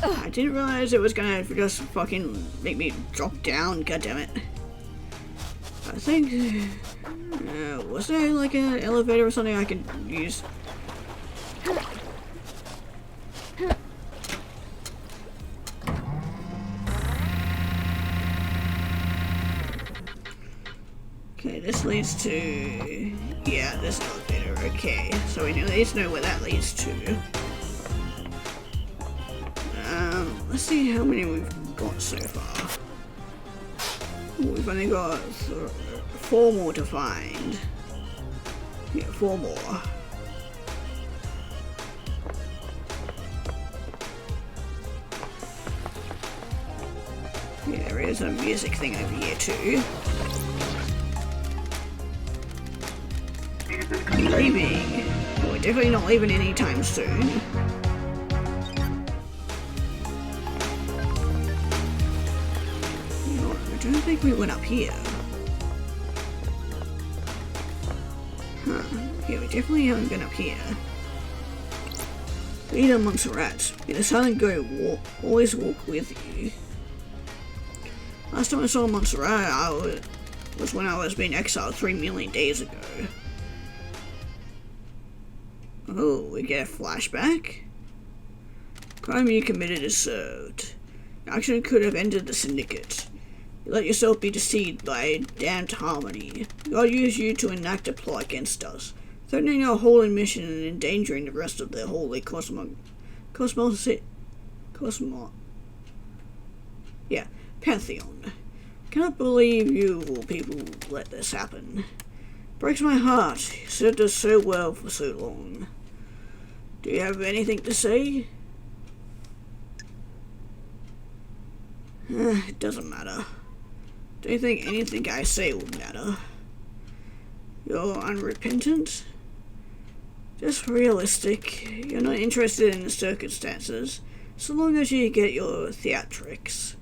I didn't realize it was gonna just fucking make me drop down, goddammit. I think... was there like an elevator or something I could use? Okay, this leads to... yeah, this elevator, okay. So we at least know where that leads to. Let's see how many we've got so far. Ooh, we've only got 4 more to find. Yeah, 4 more. Yeah, there is a music thing over here too. Leaving. Well, we're definitely not leaving anytime soon. I don't think we went up here. Huh. Yeah, we definitely haven't been up here. Leader Montserrat. Be the silent go, always walk with you. Last time I saw Montserrat was when I was being exiled 3 million days ago. Oh, we get a flashback? Crime you committed is served. Action could have ended the syndicate. You let yourself be deceived by damned harmony. God used you to enact a plot against us, threatening our holy mission and endangering the rest of the holy Pantheon. Cannot believe you people let this happen. Breaks my heart. You served us so well for so long. Do you have anything to say? It doesn't matter. Don't you think anything I say will matter? You're unrepentant? Just realistic. You're not interested in the circumstances, so long as you get your theatrics.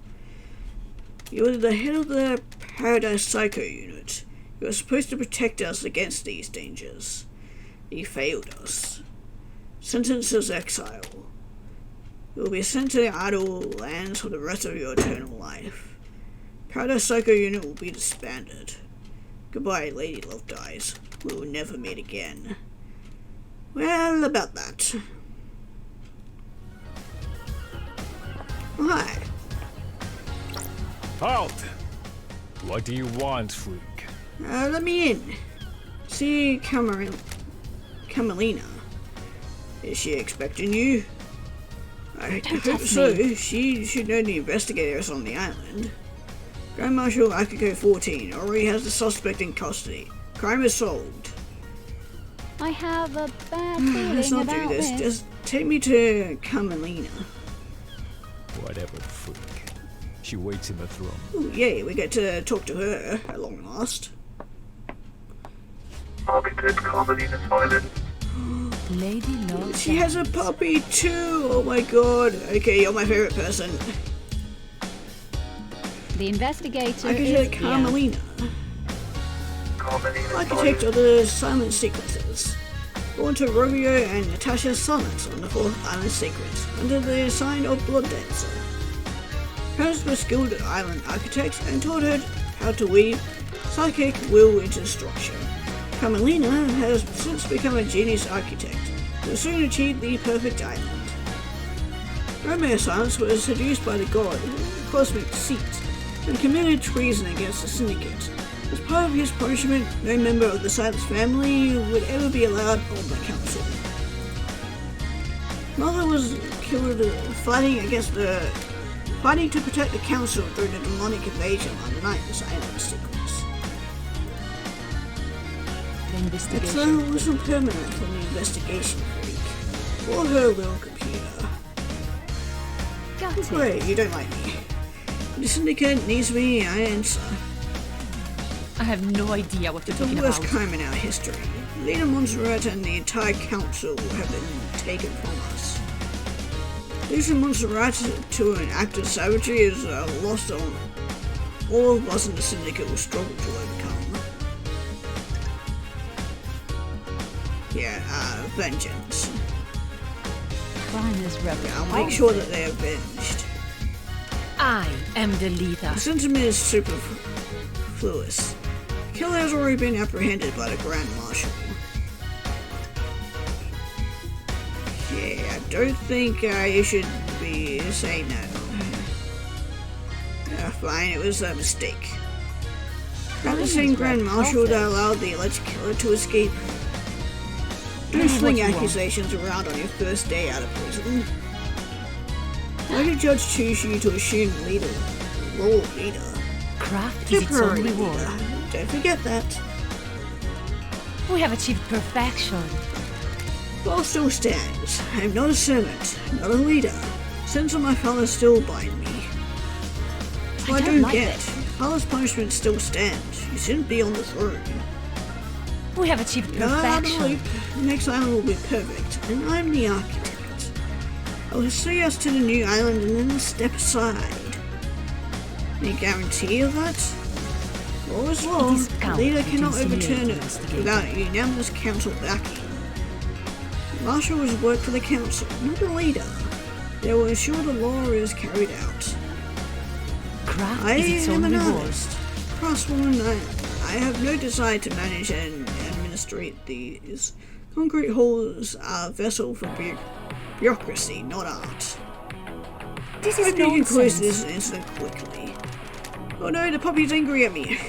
You were the head of the Paradise Psycho Unit. You were supposed to protect us against these dangers. You failed us. Sentence as exile. You will be sent to the idle lands for the rest of your eternal life. Paradise Psycho Unit will be disbanded. Goodbye, Lady Love Dies. We will never meet again. Well, about that. Hi. Halt! What do you want, freak? Let me in. See Camelina. Is she expecting you? I hope so. She should know the investigators on the island. Grand Marshal Akiko 14 already has the suspect in custody. Crime is solved. I have a bad feeling Let's not do this. Just take me to Camelina. Whatever, freak. She waits in the throne. Ooh, yay, we get to talk to her at long last. Architect Carmelina Silent. Lady Love. She has a puppy too! Oh my god. Okay, you're my favorite person. The investigator Architect is Carmelina. Architect of the silent sequences. Born to Romeo and Natasha Sonnets on the 4th island sequence, under the sign of Blood Dancer. Parents were skilled island architects and taught her how to weave psychic will into structure. Carmelina has since become a genius architect, who will soon achieve the perfect island. Romeo Silence was seduced by the god, Cosmic Deceit, and committed treason against the syndicate. As part of his punishment, no member of the Silence family would ever be allowed on the council. Mother was killed fighting to protect the council during the demonic invasion on the night of the Silent sequence. It wasn't permanent from the investigation freak, or her little computer. Great, you don't like me. The syndicate needs me, I answer. I have no idea what you're The talking worst about. crime in our history. Leader Montserrat and the entire council have been taken from us. Losing Montserrat to an act of savagery is a loss on all of us in the syndicate will struggle to overcome. Yeah, vengeance. crime is I'll make sure that they're avenged. I am the leader. The sentiment is superfluous. The killer has already been apprehended by the Grand Marshal. Yeah, I don't think you should be saying that. Fine, it was a mistake. Not the same Grand Marshal that allowed the alleged killer to escape. Don't sling accusations around on your first day out of prison. Why did Judge choose you to assume role leader? Craft is its own Temporary reward. leader. Don't forget that. We have achieved perfection. Law still stands. I am not a servant, not a leader. Sins of my father still bind me. So I don't like get. this. Father's punishment still stands. You shouldn't be on the throne. We have achieved You're out of the perfection. loop. The next island will be perfect, and I'm the architect. I will say yes to the new island and then step aside. Any guarantee of that? Law is law. It is The count leader between cannot simulator overturn and it investigator. without unanimous council backing. The marshal has worked for the council, not the leader. They will ensure the law is carried out. Craft I is its am own an reward. artist, craftswoman. I have no desire to manage and administrate these. Concrete halls are a vessel for bureaucracy, not art. This I is hope you can close nonsense. this incident quickly. Oh no, the puppy's angry at me.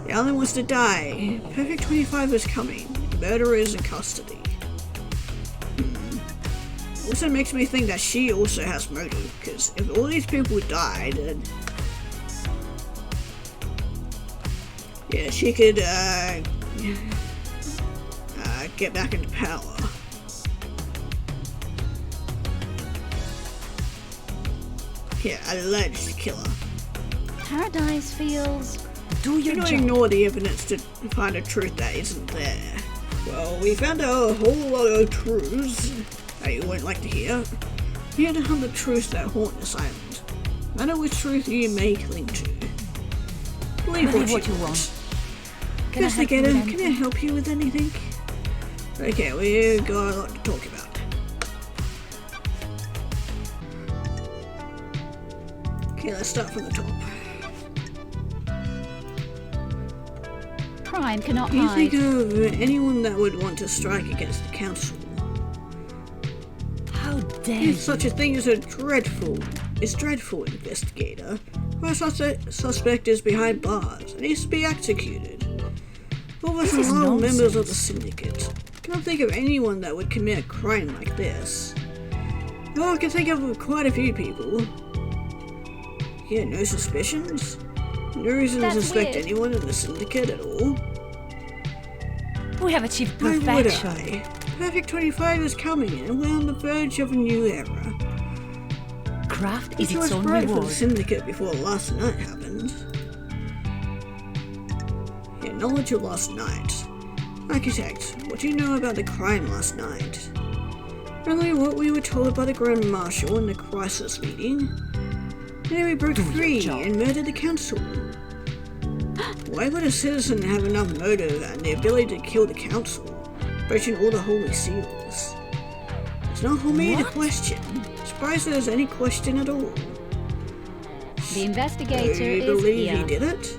The island wants to die. Perfect 25 is coming. The murderer is in custody. Also makes me think that she also has motive, because if all these people died, then yeah, she could get back into power. Yeah, alleged killer. Paradise feels. Do You your don't job. ignore the evidence to find a truth that isn't there. Well, we found out a whole lot of truths that you won't like to hear. Here to hunt the truths that haunt this island. No matter which truth you may cling to. Believe what you want. Can I help you Investigator, with can I anything? help you with anything? Okay, we've got a lot to talk about. Okay, let's start from the top. Crime cannot Do you hide. think of anyone that would want to strike against the council? How dare you? If such a thing is dreadful, investigator. Our suspect is behind bars and needs to be executed. All of us This is are all members of the nonsense. syndicate. Can't think of anyone that would commit a crime like this. Oh, I can think of quite a few people. Yeah, no suspicions? No reason to That's suspect weird. anyone in the syndicate at all? We have achieved Why would perfection. I? Perfect 25 is coming and we're on the verge of a new era. Craft is It its was own bright for the reward. syndicate before last night happened. Yeah, knowledge of last night. Architect, what do you know about the crime last night? Only what we were told by the Grand Marshal in the crisis meeting. Then we broke Do your free job. and murdered the council. Why would a citizen have enough motive and the ability to kill the council, breaching all the holy seals? It's not for me to What? question. Surprised there's any question at all. The Do investigator you is believe here. he did it?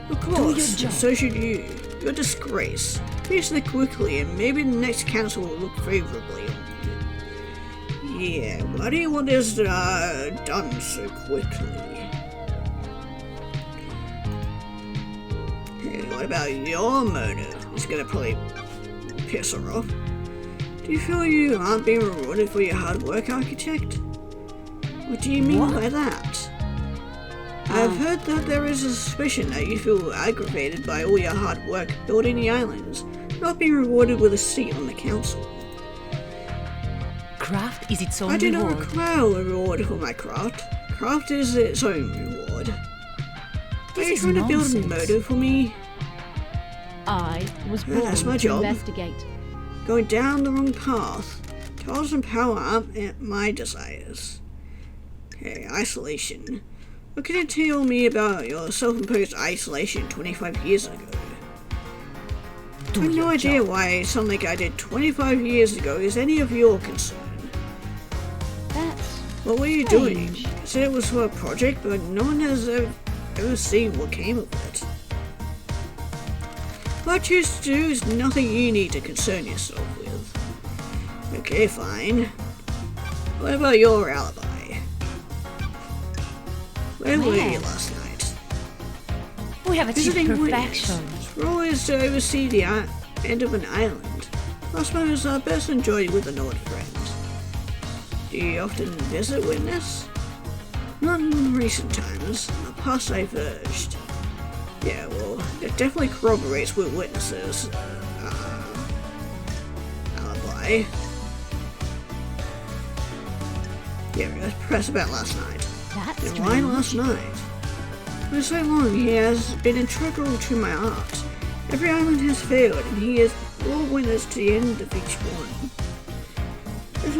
Of your course, job. so should you. You're a disgrace. Finish it quickly and maybe the next council will look favourably on you. Yeah, why do you want this done so quickly? Hey, what about your motive? It's gonna probably piss her off. Do you feel you aren't being rewarded for your hard work, architect? What do you mean What? by that? I've heard that there is a suspicion that you feel aggravated by all your hard work building the islands, not being rewarded with a seat on the council. Craft is its own I do not reward. require a reward for my craft. Craft is its own reward. Are This you is trying to build a nonsense. motive for me? I was Yeah, born that's my to job. investigate. Going down the wrong path. Titles and power aren't my desires. Okay, isolation. What can you tell me about your self-imposed isolation 25 years ago? I Do have no your idea job. why something I did 25 years ago is any of your concern. What were you doing? You said it was for a project, but no one has ever seen what came of it. What I choose to do is nothing you need to concern yourself with. Okay, fine. What about your alibi? Where were you last night? We have achieved Visiting perfection. witness. Role is to oversee the end of an island. Last moments are best enjoyed with an old friend. Do you often visit witness? Not in recent times. In the past I verged. Yeah, well, it definitely corroborates with witnesses. Alibi. Yeah, let's press about last night. That's And why last strange. night? For so long he has been integral to my art. Every island has failed, and he is all witness to the end of each one. This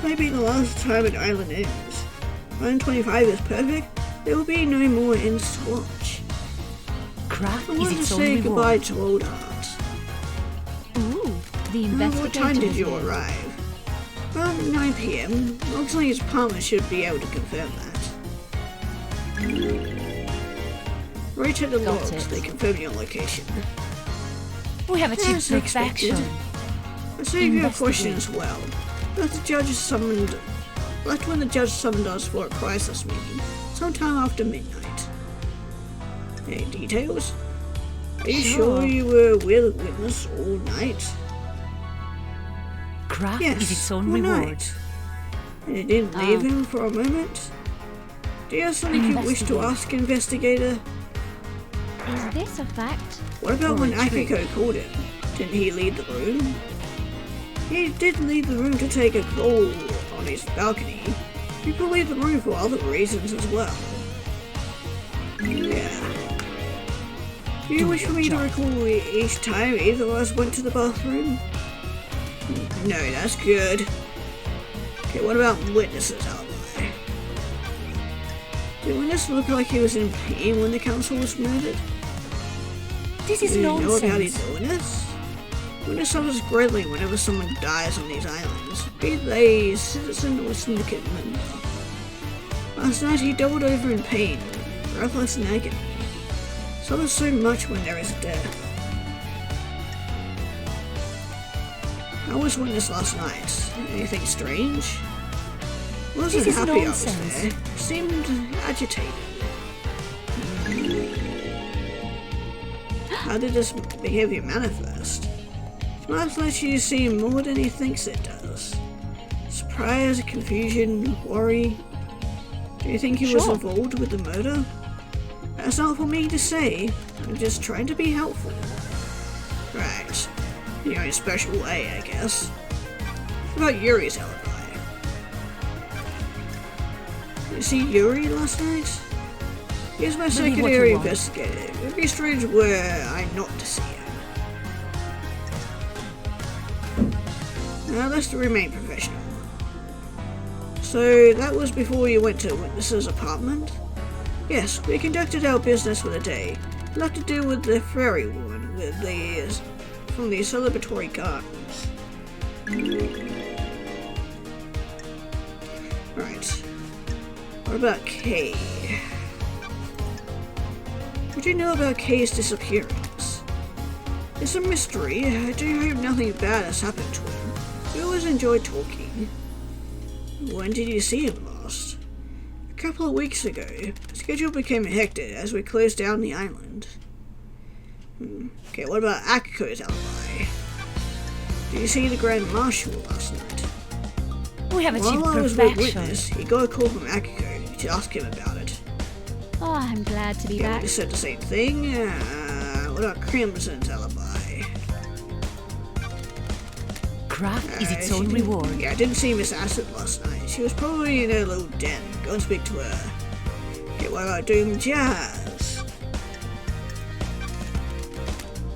may be the last time an island ends. When 25 is perfect, there will be no more ends to watch. Craft I is want to its say own goodbye reward. to old art. Ooh, the What investigator time did is you here. arrive? About 9 PM. Looks like his partner should be able to confirm that. Right at the Got logs, it. they confirm your location. We have achieved As expected. perfection. I save your Investigate. question as well. Let when the judge summoned us for a crisis meeting, sometime after midnight. Any details? Are you sure you were with a witness all night? Craft Yes, is its own all reward. night. And you didn't leave him for a moment? Do you have something you wish to Investigate. ask, investigator? Is this a fact? What about or when a truth? Akiko called him? Didn't he leave the room? He did leave the room to take a call on his balcony. He could leave the room for other reasons as well. Yeah. Do you wish for me to recall each time either of us went to the bathroom? No, that's good. Okay, what about witnesses' alibi? Did witness look like he was in pain when the council was murdered? This is Do you know about his nonsense. illness? Witness suffers greatly whenever someone dies on these islands, be they citizen or syndicate member. Last night he doubled over in pain, breathless in agony. Suffers so much when there is death. How was witness last night? Anything strange? Wasn't This is happy I was nonsense. there. Seemed agitated. How did this behavior manifest? Last night you seem more than he thinks it does. Surprise, confusion, worry. Do you think he was Sure. involved with the murder? That's not for me to say. I'm just trying to be helpful. Right. In your own special way, I guess. What about Yuri's alibi? Did you see Yuri last night? He was my Maybe what you secondary want. investigator. It would be strange were I not to see him. Now let's remain professional. So that was before you went to witness's apartment? Yes, we conducted our business for the day. We'll have to deal with the fairy woman with from the celebratory gardens. Right. What about Kay? What do you know about Kay's disappearance? It's a mystery. I do hope nothing bad has happened to him. We always enjoy talking. When did you see him last? A couple of weeks ago. The schedule became hectic as we closed down the island. Okay, what about Akiko's alibi? Did you see the Grand Marshal last night? We have achieved While I was with perfection. witness, he got a call from Akiko to ask him about it. Oh, I'm glad to be Yeah, back. we said the same thing. What about Crimson's alibi? Craft is its She own didn't- reward. Yeah, I didn't see Miss Acid last night. She was probably in her little den. Go and speak to her. Okay, what about Doom Jazz?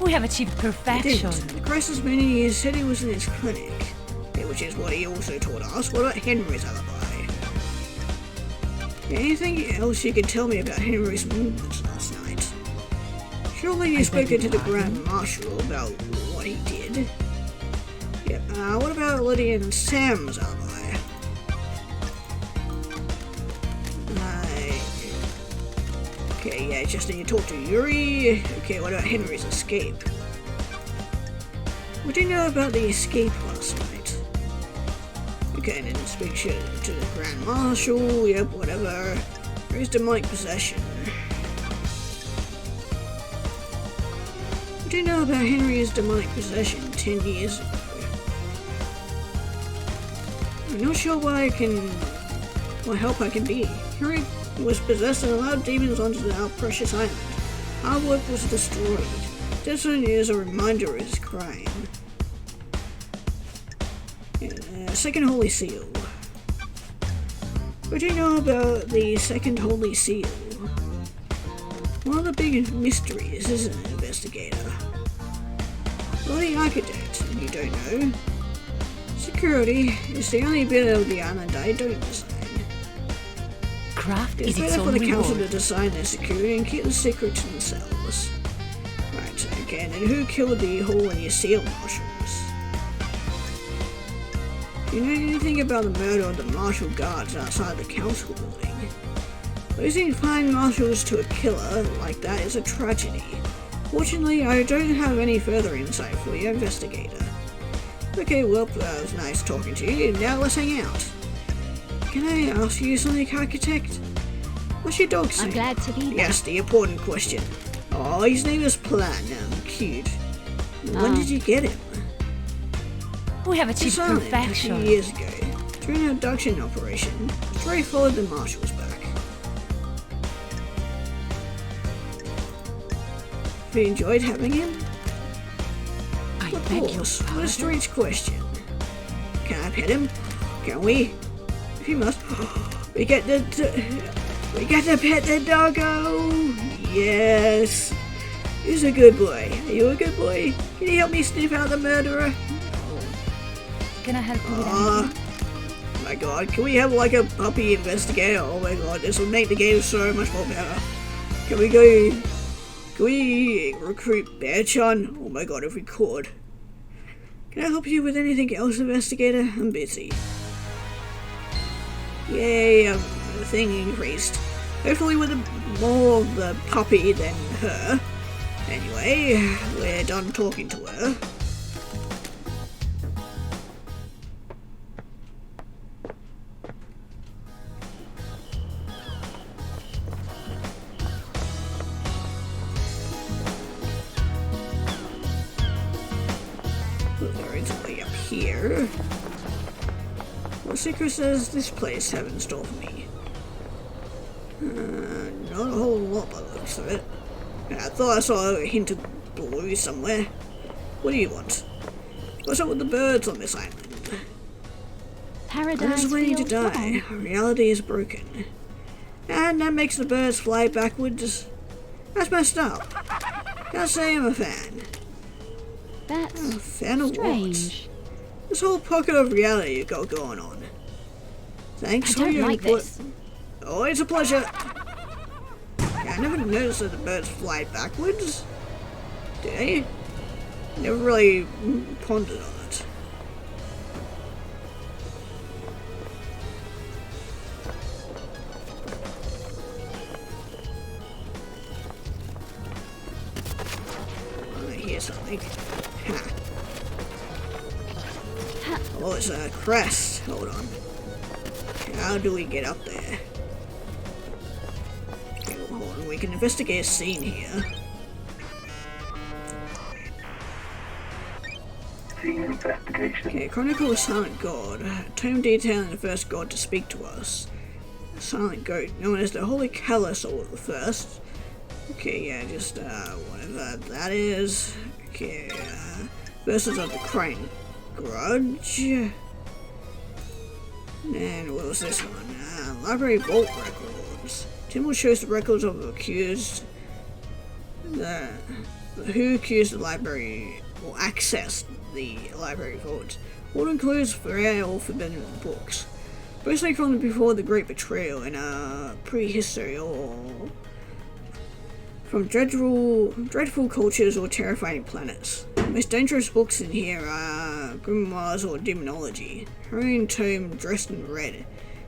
We have achieved perfection. Didn't. The crisis meeting, he said he was in his clinic. Yeah, which is what he also told us. What about Henry's alibi? Anything else you can tell me about Henry's movements last night? Surely I you've beg spoken your to the pardon? Grand Marshal about what he did. Yeah, what about Lydia and Sam's alibi? Okay, yeah, just need to talk to Yuri. Okay, what about Henry's escape? What do you know about the escape last night? Okay, and then speak shit to the Grand Marshal. Yep, whatever. Where's demonic possession? What do you know about Henry's demonic possession 10 years ago? I'm not sure what help I can be. Henry was possessed and allowed demons onto our precious island. Our work was destroyed. This one is a reminder of his crime. Second Holy Seal. What do you know about the Second Holy Seal? One of the big mysteries, isn't it, investigator? Well, the architect, you don't know. Security is the only bit of the island I don't design. Craft It's is its better for own the council to reward. design their security and keep the secret to themselves. Right, okay, and then who killed the Holy Seal Marshals? Do you know anything about the murder of the martial guards outside the council building? Losing fine marshals to a killer like that is a tragedy. Fortunately, I don't have any further insight for you, investigator. Okay, well, it was nice talking to you. Now let's hang out. Can I ask you something, architect? What's your dog's I'm name? glad to be back. Yes, the important question. Oh, his name is Platinum. Cute. When did you get him? We have achieved Silent a few perfection. years ago. During an abduction operation, Trey followed the marshals back. Have you enjoyed having him? I Of beg your course. What a pardon. strange question. Can I pet him? Can we? If you must. We get to pet the doggo. Yes. He's a good boy. Are you a good boy? Can you help me sniff out the murderer? Can I help you with Oh anything? my god, can we have like a puppy investigator? Oh my god, this will make the game so much more better. Can we recruit Bearchan? Oh my god, if we could. Can I help you with anything else, investigator? I'm busy. Yay, the thing increased. Hopefully with more of the puppy than her. Anyway, we're done talking to her. It's way up here. Well, Secret says this place have in store for me. Not a whole lot by the looks of it. I thought I saw a hint of blue somewhere. What do you want? What's up with the birds on this island? Paradise Birds waiting to feels die. wrong. Reality is broken. And that makes the birds fly backwards. That's messed up. Can't say I'm a fan. That's A fan of what? strange. This whole pocket of reality you've got going on. Thanks I for don't your like input. this. Oh, it's a pleasure. Yeah, I never noticed that the birds fly backwards. Did I? Never really pondered on it. I hear something. Ha. Oh, it's a crest. Hold on. How do we get up there? Okay, well, hold on. We can investigate a scene here. Scene investigation. Okay, Chronicle of Silent God. Tome detailing the first god to speak to us. A silent goat, known as the Holy Callus or the First. Okay, yeah, just, whatever that is. Okay, Verses of the Crane Grudge. And what was this one? Library Vault Records. Symbol shows the records of the accused. Who accused the library or accessed the library vault. Vault includes rare or forbidden books, mostly from before the Great Betrayal in prehistory or from dreadful cultures or terrifying planets. The most dangerous books in here are grimoires or demonology. Her own tome, dressed in red,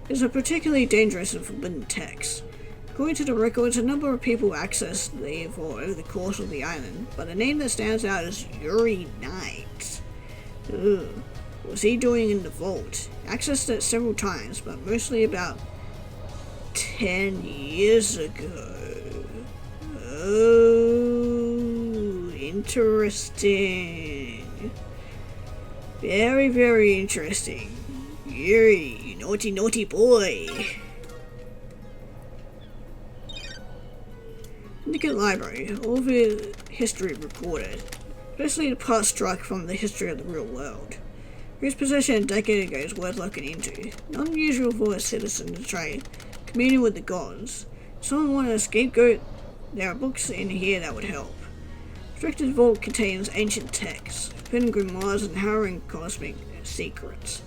is a particularly dangerous and forbidden text. According to the records, a number of people accessed the vault over the course of the island, but the name that stands out is Yuri Knight. Ugh. What was he doing in the vault? Accessed it several times, but mostly about 10 years ago. Oh, interesting. Very, very interesting. Yuri, you naughty, naughty boy. Syndicate Library, all of the history recorded, especially the parts struck from the history of the real world. Whose possession a decade ago is worth looking into. Not unusual for a citizen to try communing with the gods. If someone wanted a scapegoat, there are books in here that would help. Restricted Vault contains ancient texts, hidden grimoires, and harrowing cosmic secrets.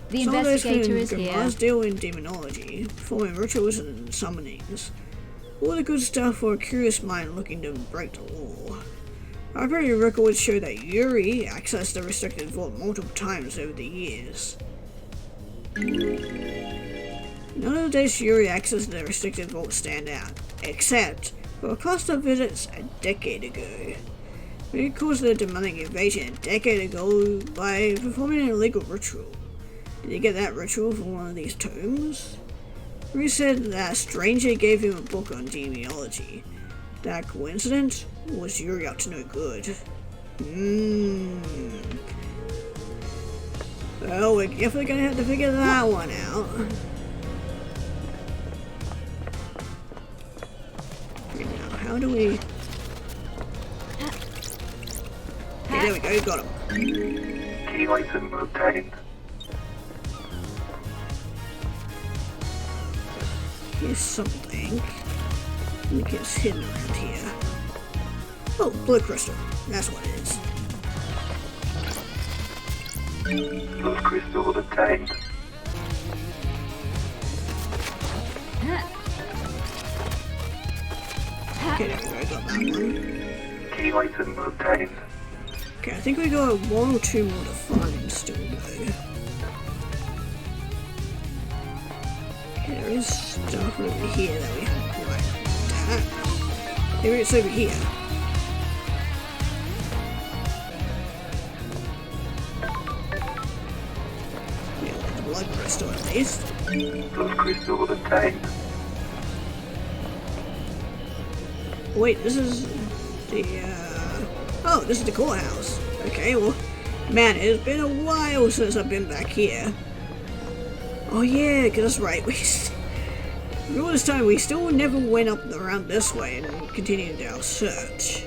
The Some of those investigator hidden is here. grimoires deal in demonology, performing rituals and summonings. All the good stuff for a curious mind looking to break the law. Library records show that Yuri accessed the restricted vault multiple times over the years. None of the days Yuri accessed the restricted vault stand out, except for a cluster of visits a decade ago. He caused the demonic invasion a decade ago by performing an illegal ritual. Did he get that ritual from one of these tomes? He said that a stranger gave him a book on genealogy. That coincidence? Or was Yuri up to no good? Well, we're definitely gonna have to figure that one out. Okay, now, how do we... Okay, there we go, got him. Key item obtained. Here's something. I think it's hidden around here. Oh, blood crystal. That's what it is. Blood crystal obtained. Okay, there we go, got that one. Key item obtained. Okay, I think we got one or two more to find still though. Okay, there is stuff over here that we haven't quite done. Maybe it's over here. Yeah, the blood crystal at least. Blood crystal obtained. Wait, this is the, oh, this is the courthouse. Okay, well, man, it's been a while since I've been back here. Oh yeah, because that's right, all this time we still never went up around this way and continued our search.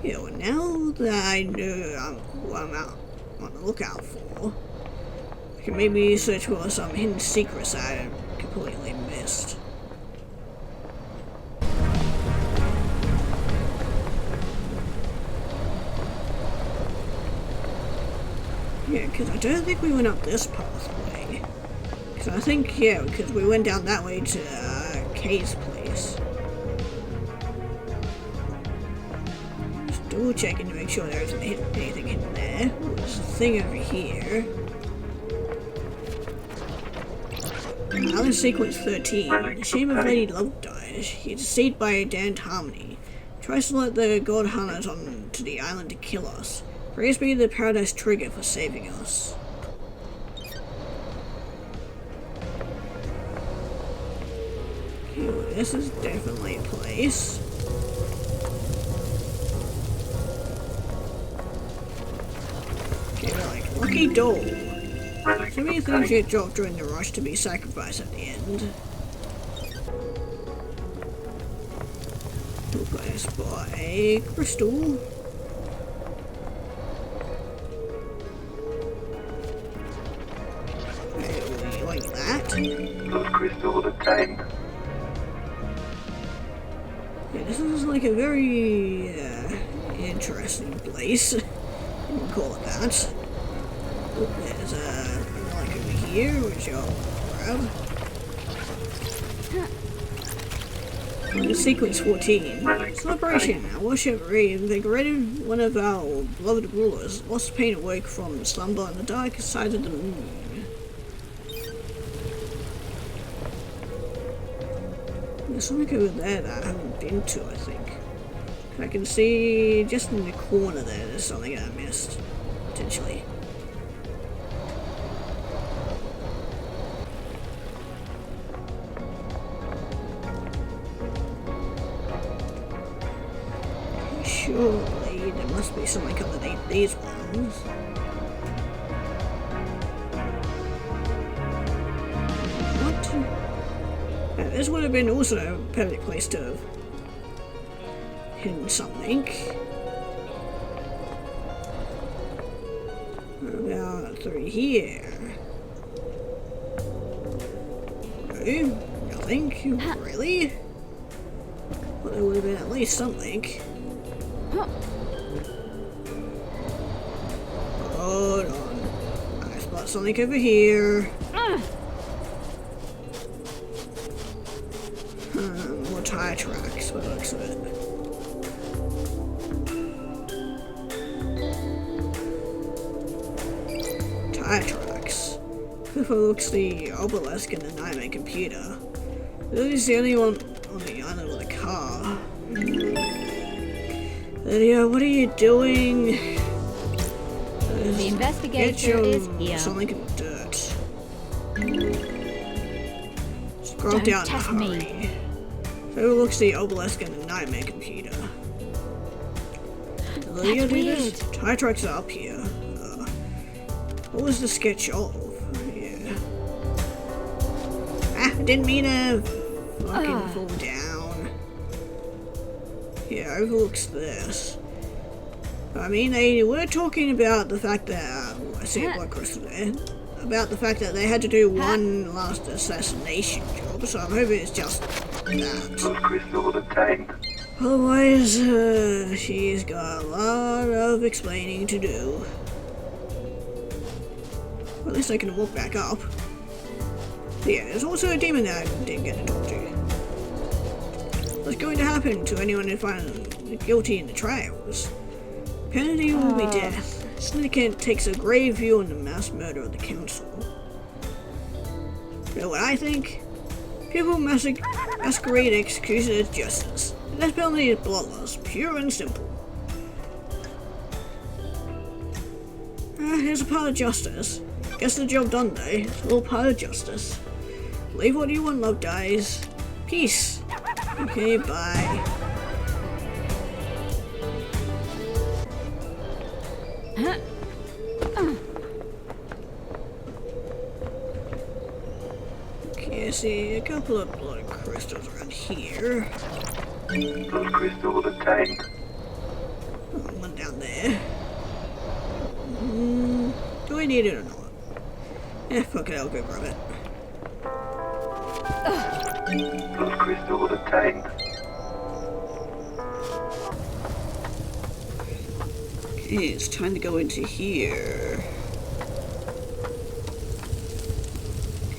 Yeah, well, now that I know what I'm out on the lookout for, I can maybe search for some hidden secrets I completely missed. Yeah, because I don't think we went up this pathway. Because I think, yeah, because we went down that way to Kay's place. Just double checking to make sure there isn't anything in there. Oh, there's a thing over here. Island Sequence 13. The shame of Lady Love dies. She is deceived by a damned harmony. Tries to let the god hunters on to the island to kill us. Praise be the Paradise Trigger for saving us. Okay, well, this is definitely a place. Okay, we're like, lucky doll. So many things get dropped during the rush to be sacrificed at the end. Replaced by crystal. Like that. Blood crystal obtained. Yeah, this is like a very interesting place. You can call it that. Oh, there's like over here, which I'll grab. Sequence 14. Celebration. Our worship reinvigorated one of our beloved rulers. Lost pain awoke from slumber on the dark side of the moon. There's something over there that I haven't been to, I think. I can see just in the corner there's something I missed, potentially. Surely there must be something underneath these ones. What? Yeah, this would have been also a perfect place to have hidden something. What about through here? No, nothing, really? Well, there would have been at least something. Hold on. I spot something over here. More tire tracks, by the looks of it. Tire tracks. If it looks the obelisk in the Nightmare computer. This is the only one on the island with a car. Lydia, what are you doing? The investigator is here. Something in dirt. Scroll Don't down test in a me. hurry. So it looks the obelisk in the Nightmare computer. Lydia, That's do this? weird. Tire tracks are up here. What was the sketch of? Yeah. Ah, I didn't mean to fucking fall down. Yeah, overlooks this. I mean, they were talking about the fact that, I see a blood crystal there, about the fact that they had to do one last assassination job, so I'm hoping it's just that. Blood crystal obtained. Otherwise, she's got a lot of explaining to do. Well, at least I can walk back up. But yeah, there's also a demon that I didn't get to talk to. What's going to happen to anyone who finds guilty in the trials? Penalty will be death. Syndicate takes a grave view on the mass murder of the council. You know what I think? People masquerade execution as justice. The death penalty is bloodless, pure and simple. Here's a part of justice. Guess the job done though. It's all part of justice. Believe what you want, love dies. Peace. Okay, bye. Okay, I see a couple of blood crystals around here. Blood crystal obtained. One down there. Do I need it or not? Eh, fuck it, I'll go grab it. Blood crystal obtained. Okay, it's time to go into here.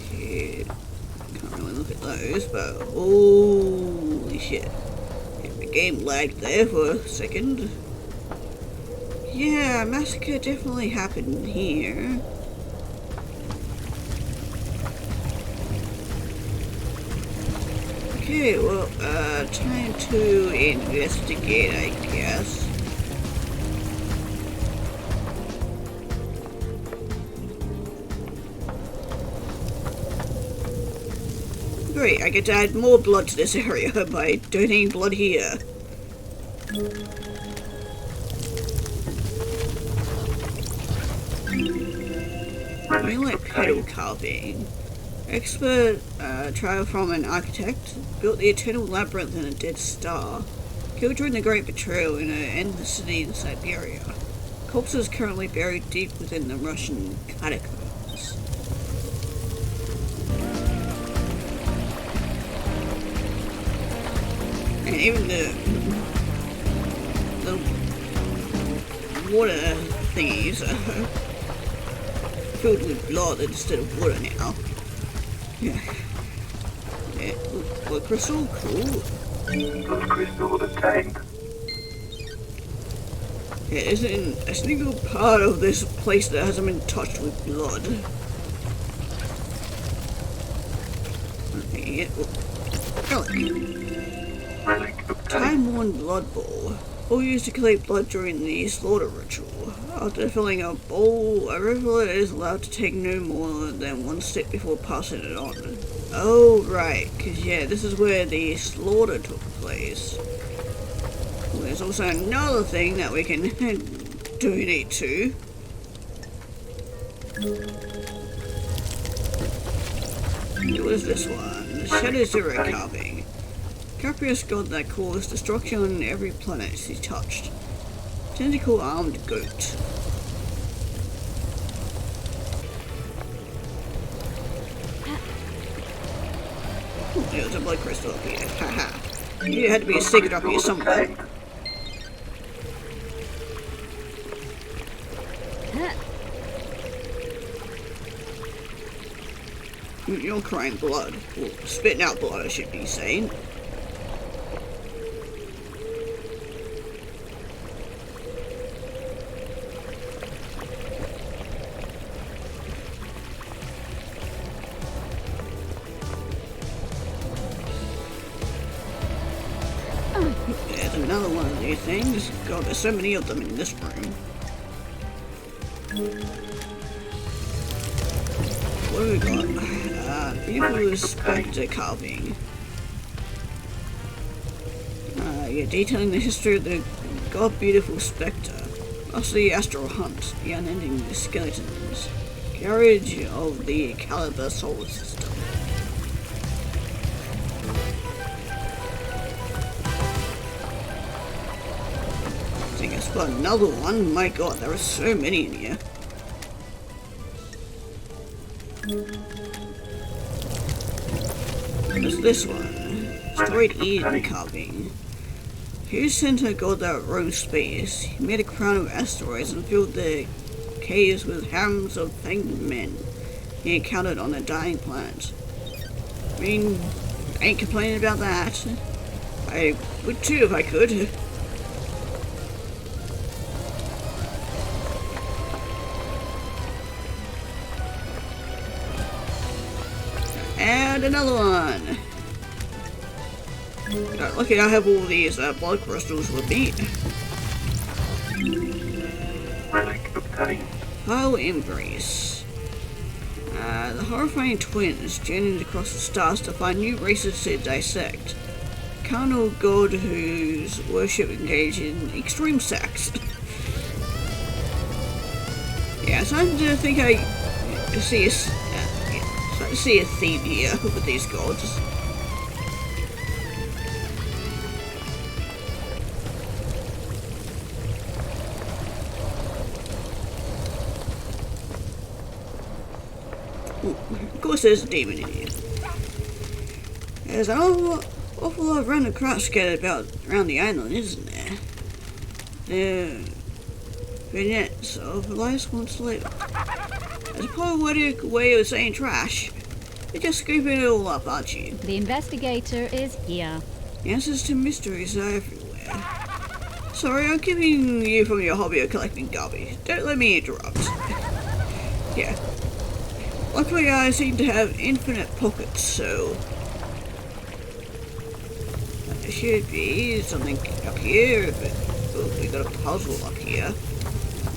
Okay, can't really look at those, but holy shit. Yeah, the game lagged there for a second. Yeah, massacre definitely happened here. Okay, well, time to investigate, I guess. Great, I get to add more blood to this area by donating blood here. I like pedal carving. Expert trial from an architect built the eternal labyrinth in a dead star. Killed during the Great Betrayal in an endless city in Siberia. Corpses currently buried deep within the Russian catacombs. And even the water thingies are filled with blood instead of water now. Yeah. Yeah, blood crystal, cool. Blood crystal obtained. Yeah, isn't a single part of this place that hasn't been touched with blood. Okay, yeah. Relic obtained. Time-worn blood bowl. All used to collect blood during the slaughter ritual. After filling a bowl, a reveler is allowed to take no more than one sip before passing it on. Oh, right, because yeah, this is where the slaughter took place. There's also another thing that we can donate to. What is this one? Shadow Zero carving. Caprius god that caused destruction on every planet he touched. Tentacle armed goat. Oh, there's a blood crystal up here. Haha. You had to be a secret up here somewhere. Obtained. You're crying blood. Or spitting out blood, I should be saying. There's another one of these things. God, there's so many of them in this room. What do we got? Beautiful spectre carving. Yeah, detailing the history of the god beautiful spectre. Also the astral hunt, the unending skeletons. Carriage of the Caliber solar system. I think I spot another one. My god, there are so many in here. What's this one? Storied Eden carving. Who sent a god that roamed space? He made a crown of asteroids and filled the caves with harems of fanged men he encountered on a dying planet. I mean, I ain't complaining about that. I would too if I could. And another one. Lucky I have all these blood crystals with me. Relic obtained. Foul Embrace. The horrifying twins journeyed across the stars to find new races to dissect. Carnal god whose worship engaged in extreme sex. Yeah, I'm starting to think I see a, starting to see a theme here with these gods. Of course there's a demon in here. There's an awful lot of random crap scattered about around the island, isn't there? The vignettes of lives once lived. There's a poetic way of saying trash. You're just scooping it all up, aren't you? The investigator is here. Answers to mysteries are everywhere. Sorry, I'm keeping you from your hobby of collecting garbage. Don't let me interrupt. Yeah. Luckily, I seem to have infinite pockets, so there should be something up here. But oh, we got a puzzle up here.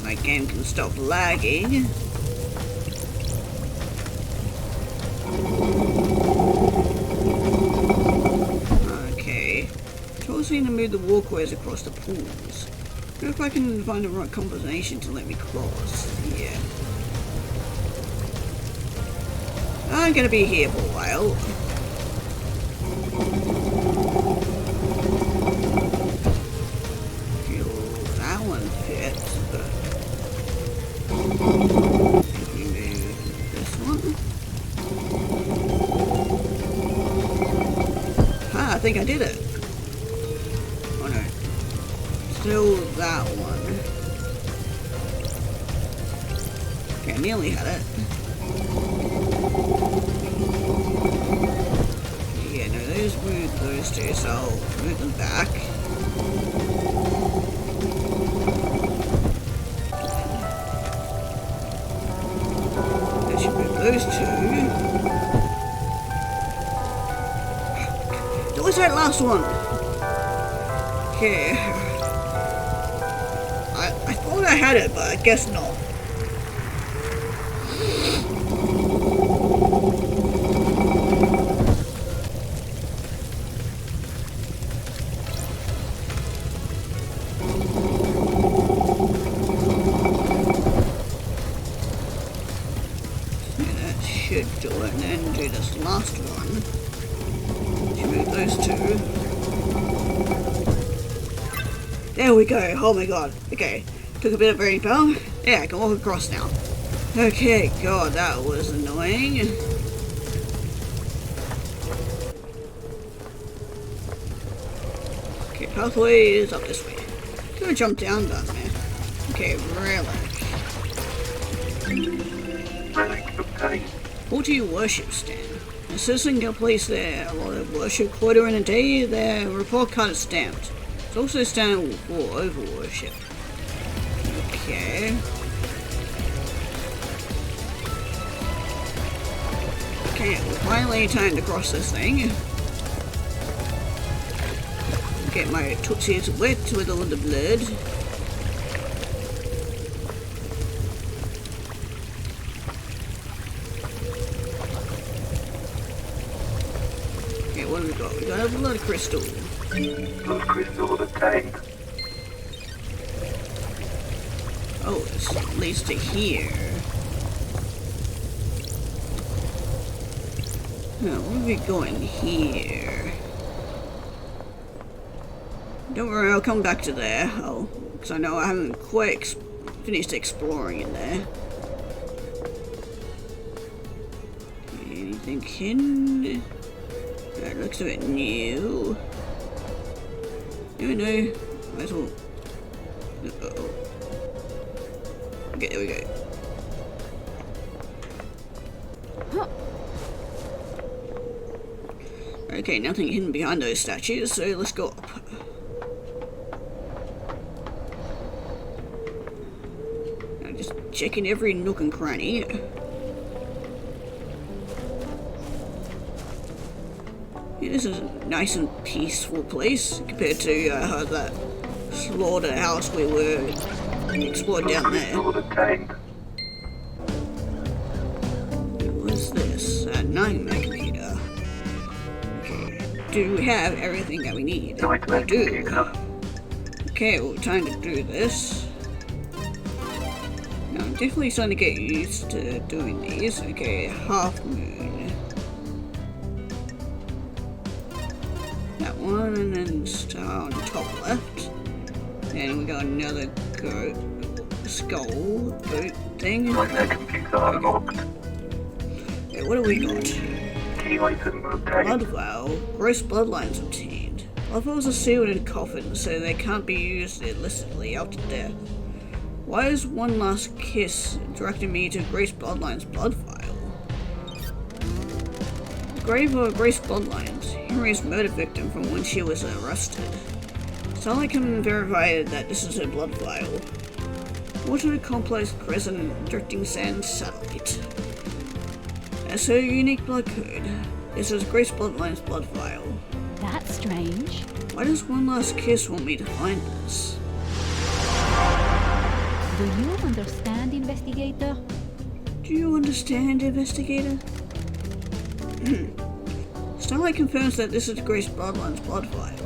My game can stop lagging. Okay. Control seem to move the walkways across the pools. I wonder if I can find the right combination to let me cross. Yeah. I'm gonna be here for a while. That one fits, but if we move this one. Ah, I think I did it. Oh no. Still that one. Okay, I nearly had it. Yeah, no, those move those two, so I'll move them back. I should move those two. last one. Okay. I thought I had it, but I guess not. Should do it and then do this last one. Move those two. There we go. Oh my god. Okay. Took a bit of brain power. Yeah, I can walk across now. Okay, god, that was annoying. Okay, pathway is up this way. Gonna jump down that man. Okay, relic. Relic obtained. 40 worship stand. A citizen can place their worship quarter in a day. Their report card is stamped. It's also stamped for over worship. Okay. Okay, finally time to cross this thing. Get my tootsies wet with all the blood. Okay, what have we got? We got a blood crystal. Blood crystal obtained. Oh, this leads to here. Now, where are we going here? Don't worry, I'll come back to there. Oh, because I know I haven't quite finished exploring in there. Anything hidden? That looks a bit new. No, might as well. Uh-oh. Okay, there we go. Okay, nothing hidden behind those statues, so let's go up. I'm just checking every nook and cranny. Yeah, this is a nice and peaceful place compared to that slaughterhouse we were explored down there. Crystal obtained. What's this? A 9 megameter. Okay. Do we have everything that we need? Night We do. computer. Okay, well, time to do this. Now, I'm definitely starting to get used to doing these. Okay, half moon. That one, and then star on the top left. And we got another goat, skull, goat thing. Nightmare computer unlocked. Okay, what do we got? Key item obtained. Blood vial. Gross bloodlines obtained. Blood vials are sealed in coffins, so they can't be used illicitly after death. Why is one last kiss directing me to Grace Bloodline's blood vial? Grave of Grace Bloodlines. Henry's murder victim from when she was arrested. Starlight can verify that this is a blood vial. Water complex crescent drifting sand satellite. That's her unique blood code. This is Grace Bloodline's blood vial. That's strange. Why does One Last Kiss want me to find this? Do you understand, investigator? Do you understand, investigator? Starlight confirms that this is Grace Bloodline's blood vial.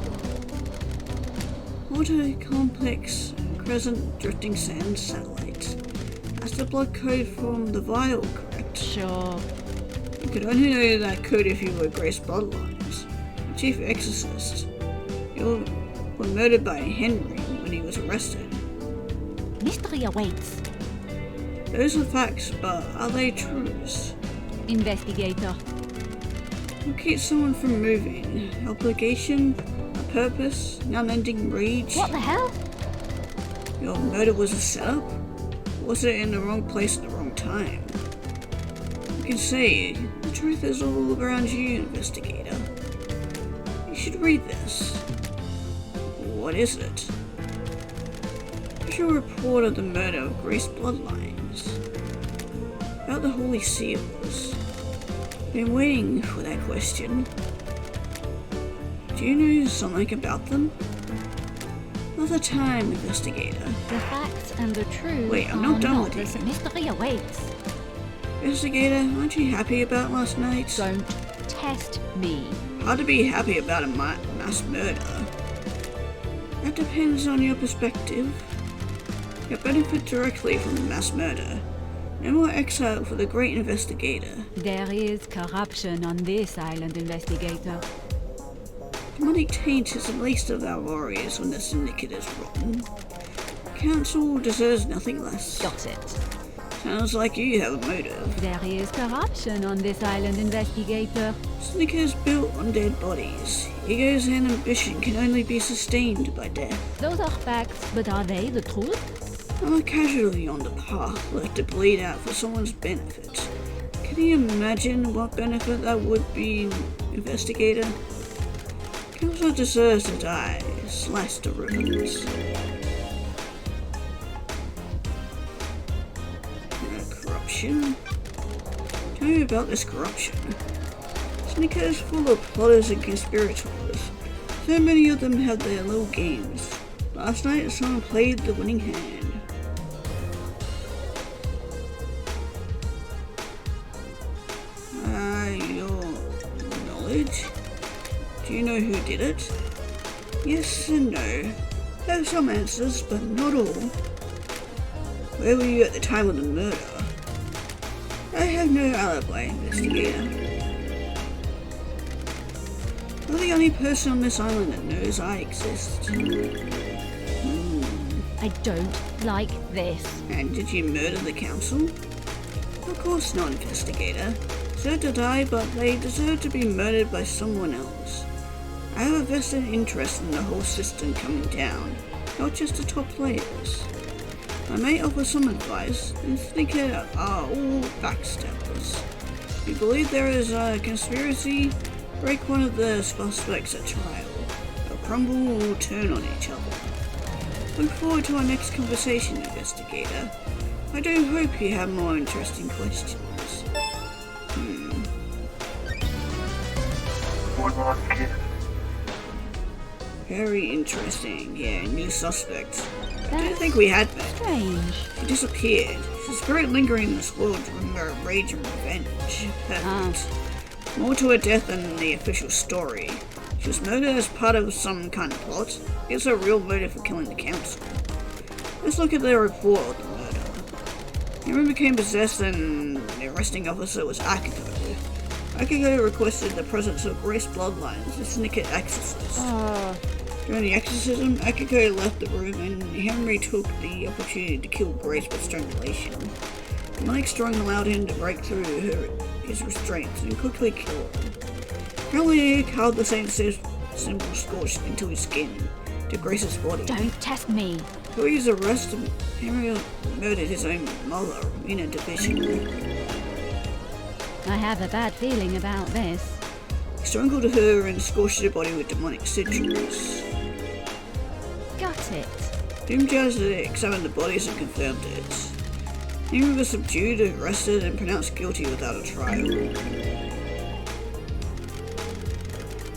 Water complex crescent drifting sand satellite. That's the blood code from the vial, correct? Sure. You could only know that code if you were Grace Bloodlines. The chief exorcist. You were murdered by Henry when he was arrested. Mystery awaits. Those are facts, but are they truths? Investigator. What keeps someone from moving? Obligation? A purpose? An unending rage? What the hell? Your murder was a setup? Was it in the wrong place at the wrong time? You can say the truth is all around you, investigator. You should read this. What is it? Official report of the murder of Grace Bloodlines. About the Holy Seals. Been waiting for that question. Do you know something about them? Another time, investigator. The facts and the truth Wait, I'm are not done with this you. mystery awaits. Investigator, aren't you happy about last night? Don't test me. Hard to be happy about a mass murder. That depends on your perspective. You benefit directly from the mass murder. No more exile for the great investigator. There is corruption on this island, investigator. Demonic taint is the least of our worries when the syndicate is rotten. Council deserves nothing less. Got it. Sounds like you have a motive. There is corruption on this island, investigator. Syndicate is built on dead bodies. Egos and ambition can only be sustained by death. Those are facts, but are they the truth? I'm a casualty on the path left to bleed out for someone's benefit. Can you imagine what benefit that would be, investigator? Council deserves to die, sliced to ribbons. Corruption? Tell me about this corruption. Syndicate is full of plotters and conspirators. So many of them have their little games. Last night someone played the winning hand. Your knowledge? Do you know who did it? Yes and no. I have some answers, but not all. Where were you at the time of the murder? I have no alibi, investigator. You're the only person on this island that knows I exist. I don't like this. And did you murder the council? Of course not, investigator. Deserve to die, but they deserve to be murdered by someone else. I have a vested interest in the whole system coming down, not just the top players. I may offer some advice. The syndicate are all backstabbers. If you believe there is a conspiracy, break one of the suspects at trial. They'll crumble or turn on each other. Look forward to our next conversation, investigator. I do hope you have more interesting questions. One last kiss. Very interesting. Yeah, new suspect. I didn't That's think we had met. strange. She disappeared. She's a spirit lingering in this world to remember rage and revenge. Perfect. More to her death than the official story. She was murdered as part of some kind of plot. Gives her a real motive for killing the council. Let's look at the report of the murder. Human became possessed and the arresting officer was Akiko. Akiko requested the presence of Grace bloodlines, the syndicate exorcist. During the exorcism, Akiko left the room and Henry took the opportunity to kill Grace with strangulation. Demonic strong allowed him to break through his restraints and quickly kill her. Apparently he carved the same symbol scorched into his skin to Grace's body. Don't test me. Before his arrest, Henry murdered his own mother in a division. I have a bad feeling about this. He strangled her and scorched her body with demonic sigils. Got it. Doom judge examined the bodies and confirmed it. Henry was subdued, arrested, and pronounced guilty without a trial.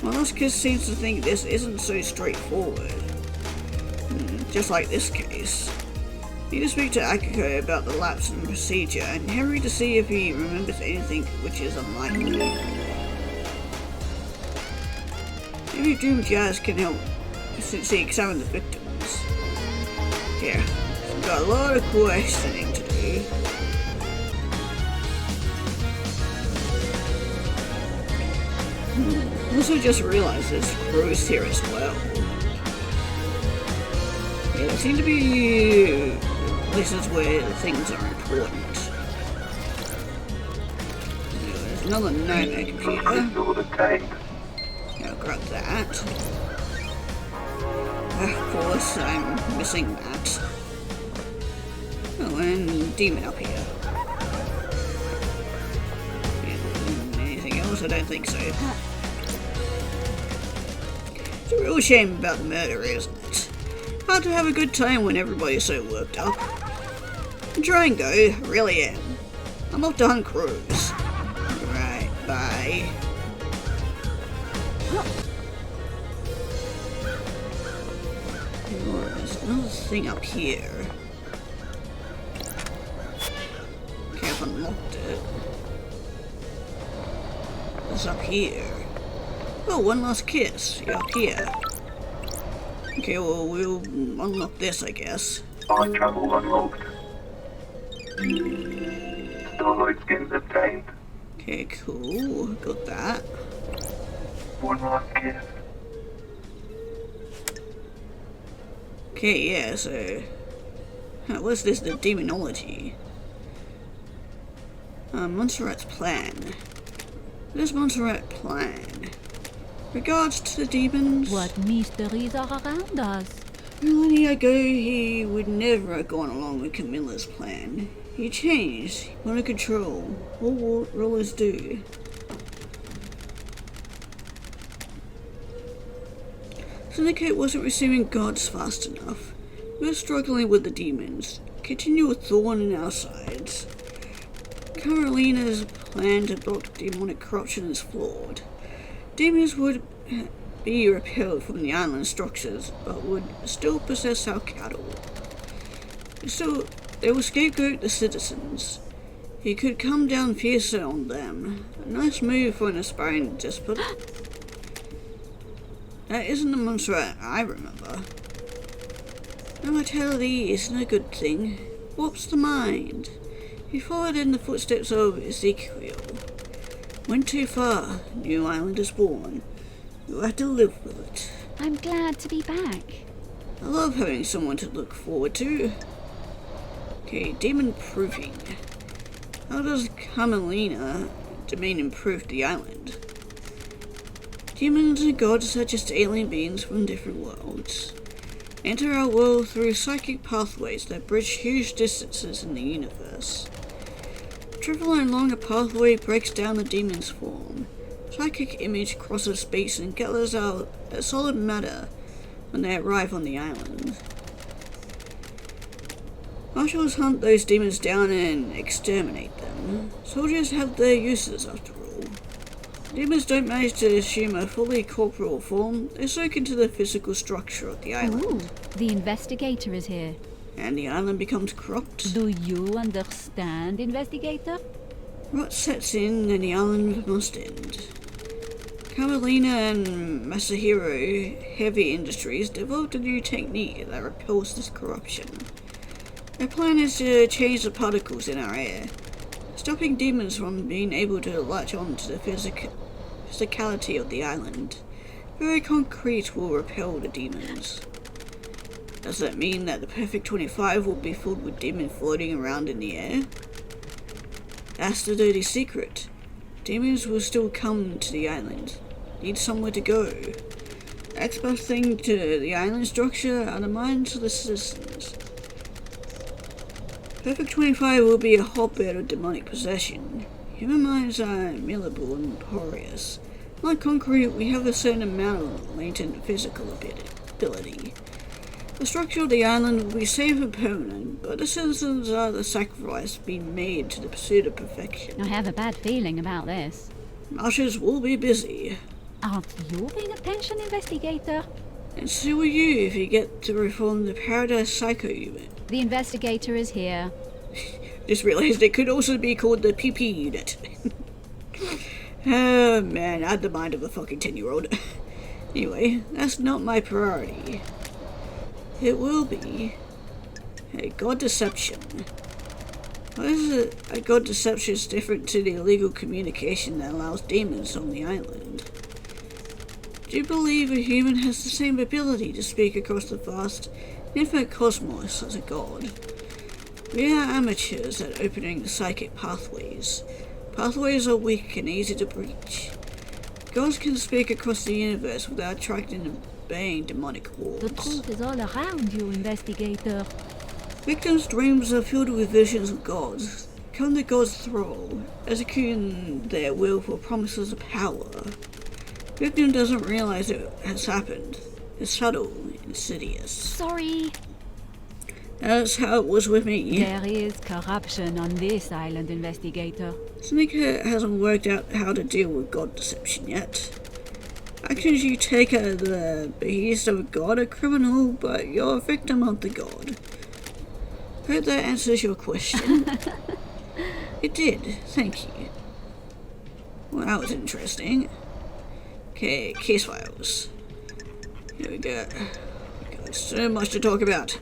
Malaskis seems to think this isn't so straightforward. Just like this case. Need to speak to Akiko about the lapse in procedure and Henry to see if he remembers anything, which is unlikely. Maybe Doom Jazz can help since he examined the victims. Yeah, we've got a lot of questioning to do. Also just realised there's crews here as well. Yeah, there seem to be places where things are important. There's another nightmare computer. Crystal detained. I'll grab that. Of course, I'm missing that. Oh, and demon up here. Anything else? I don't think so. It's a real shame about the murder, isn't it? Hard to have a good time when everybody's so worked up. I'm trying though, I really am. I'm off to hunt crows. Right, bye. there's another thing up here. Okay, I've unlocked it. What's up here? Oh, one last kiss. You're up here. Okay, well, we'll unlock this, I guess. Time travel unlocked. Starlight skins obtained. Okay, cool. Got that. One last kiss. Okay, yeah, so... what's this? The demonology. Montserrat's plan. What is Montserrat's plan? Regards to the demons? What mysteries are around us? Millennia ago, he would never have gone along with Camilla's plan. He changed. He wanted control. All rulers do. Syndicate wasn't receiving gods fast enough. We were struggling with the demons. Continual thorn in our sides. Carolina's plan to block demonic corruption is flawed. Demons would be repelled from the island structures, but would still possess our cattle. So they will scapegoat the citizens. He could come down fiercer on them. A nice move for an aspiring despot. That isn't the Montserrat I remember. Immortality isn't a good thing. Warps the mind. He followed in the footsteps of Ezekiel. Went too far. New island is born. You have to live with it. I'm glad to be back. I love having someone to look forward to. Okay, demon proofing. How does Carmelina domain improve the island? Demons and gods are just alien beings from different worlds. Enter our world through psychic pathways that bridge huge distances in the universe. Traveling along a pathway breaks down the demon's form. Psychic image crosses space and gathers out a solid matter when they arrive on the island. Marshals hunt those demons down and exterminate them. Soldiers have their uses after all. Demons don't manage to assume a fully corporeal form, they soak into the physical structure of the island. Ooh, the investigator is here. And the island becomes corrupt. Do you understand, investigator? Rot sets in and the island must end. Carmelina and Masahiro Heavy Industries developed a new technique that repels this corruption. Their plan is to change the particles in our air, stopping demons from being able to latch on to the physicality of the island. Very concrete will repel the demons. Does that mean that the Perfect 25 will be filled with demons floating around in the air? That's the dirty secret. Demons will still come to the island. Need somewhere to go. Next best thing to the island structure are the minds of the citizens. Perfect 25 will be a hotbed of demonic possession. Human minds are malleable and porous. Like concrete, we have a certain amount of latent physical ability. The structure of the island will be safe and permanent, but the citizens are the sacrifice being made to the pursuit of perfection. I have a bad feeling about this. Marshals will be busy. Aren't you paying attention, investigator? And so will you if you get to reform the Paradise Psycho Unit. The investigator is here. Just realized it could also be called the PP Unit. Oh man, I had the mind of a fucking 10-year-old. Anyway, that's not my priority. It will be a god deception. Why is a god deception different to the illegal communication that allows demons on the island? Do you believe a human has the same ability to speak across the vast, infinite cosmos as a god? We are amateurs at opening the psychic pathways. Pathways are weak and easy to breach. Gods can speak across the universe without attracting and obeying demonic The hordes. truth is all around you, investigator. Victims' dreams are filled with visions of gods. Come to God's thrall, executing their will for promises of power. Victim doesn't realize it has happened. It's subtle, insidious. Sorry. That's how it was with me. There is corruption on this island, investigator. Syndicate hasn't worked out how to deal with god deception yet. Actions you take at the behest of a god are criminal, but you're a victim of the god. Hope that answers your question. It did, thank you. Well, that was interesting. Okay, case files. Here we go. Got so much to talk about.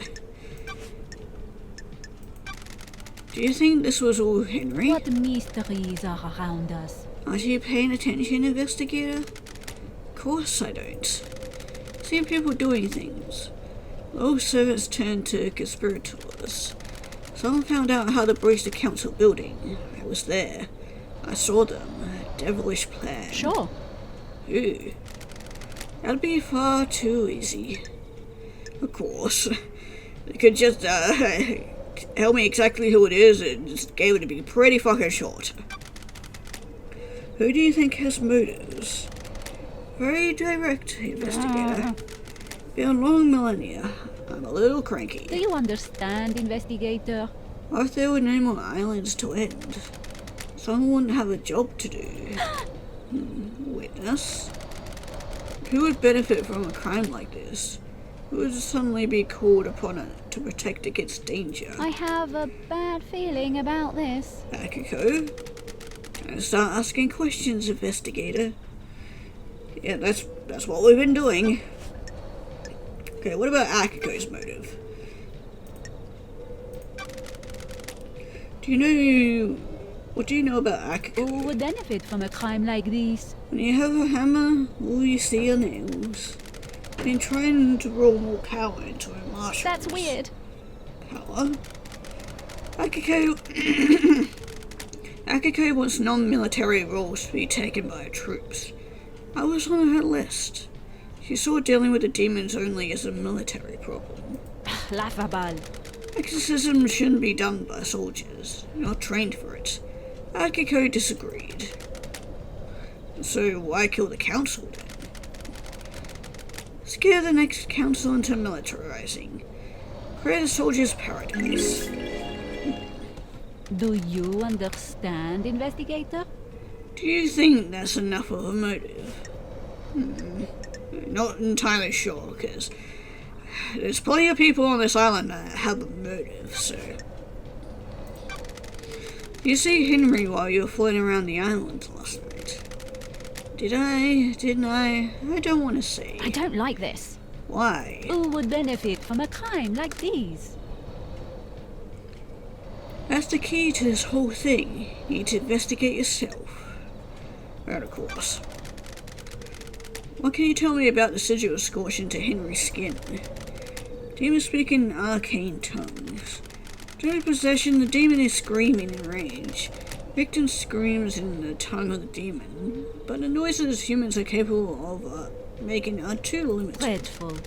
Do you think this was all Henry? What mysteries are around us? Aren't you paying attention, investigator? Of course I don't. See people doing things. All servants turned to conspirators. Someone found out how to breach the council building. I was there. I saw them. A devilish plan. Sure. Ooh. That'd be far too easy. Of course. They could just, tell me exactly who it is and just gave it to be pretty fucking short. Who do you think has motives? Very direct, investigator. Been long millennia. I'm a little cranky. Do you understand, investigator? What if there were no more islands to end? Someone wouldn't have a job to do. Witness? Who would benefit from a crime like this? Who would suddenly be called upon to protect against danger? I have a bad feeling about this. Akiko? Time to start asking questions, investigator. Yeah, that's what we've been doing. Okay, what about Akiko's motive? What do you know about Akiko? Who would benefit from a crime like this? When you have a hammer, all you see are nails. Been trying to roll more power into her marshals. That's weird. Power? Akiko... Akiko wants non-military roles to be taken by her troops. I was on her list. She saw dealing with the demons only as a military problem. Laughable. Exorcism shouldn't be done by soldiers. You're not trained for it. Akiko disagreed. So why kill the council then? Scare the next council into militarizing. Create a soldier's paradise. Do you understand, investigator? Do you think that's enough of a motive? Not entirely sure, because there's plenty of people on this island that have a motive, so... You see Henry while you were floating around the island last night. Did I? Didn't I? I don't want to say. I don't like this. Why? Who would benefit from a crime like these? That's the key to this whole thing. You need to investigate yourself. Right, of course. What can you tell me about the sigil scorched into Henry's skin? Demons speak in arcane tongues. During possession, the demon is screaming in rage. Victim screams in the tongue of the demon, but the noises humans are capable of making are too limited. Dreadful.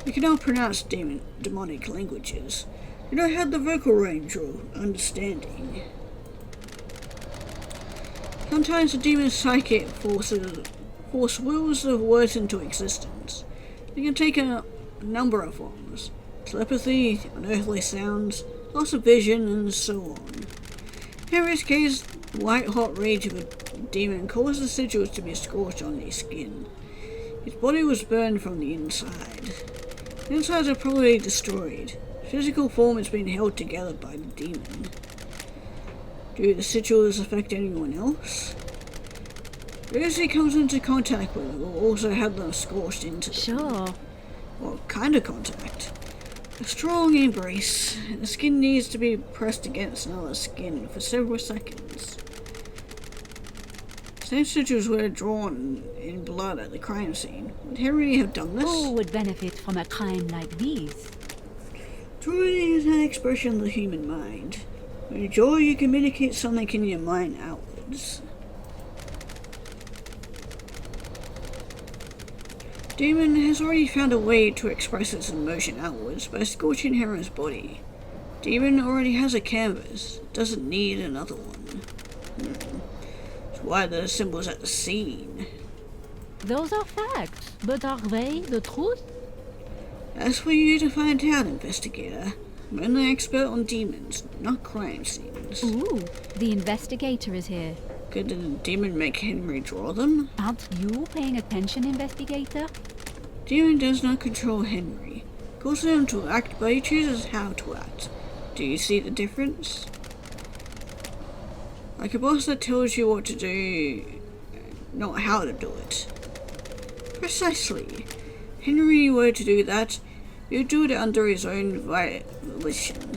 You cannot pronounce demonic languages. You don't have the vocal range or understanding. Sometimes the demon's psychic force wills the words into existence. It can take a number of forms. Telepathy, unearthly sounds, loss of vision, and so on. In this case, the white-hot rage of a demon caused the sigils to be scorched on his skin. His body was burned from the inside. The insides are probably destroyed. Physical form has been held together by the demon. Do the sigils affect anyone else? Those he comes into contact with will also have them scorched into them. Sure. What kind of contact? A strong embrace. The skin needs to be pressed against another skin for several seconds. Same sigils were drawn in blood at the crime scene. Would Henry have done this? Who would benefit from a crime like these? Drawing is an expression of the human mind. When you draw, you communicate something in your mind outwards. Demon has already found a way to express its emotion outwards by scorching Henry's body. Demon already has a canvas, doesn't need another one. That's why the symbols at the scene. Those are facts, but are they the truth? That's for you to find out, investigator. I'm only expert on demons, not crime scenes. Ooh, the investigator is here. Did the demon make Henry draw them? Aren't you paying attention, investigator? Demon does not control Henry. Causes him to act, but he chooses how to act. Do you see the difference? Like a boss that tells you what to do, not how to do it. Precisely. Henry were to do that, he would do it under his own volition.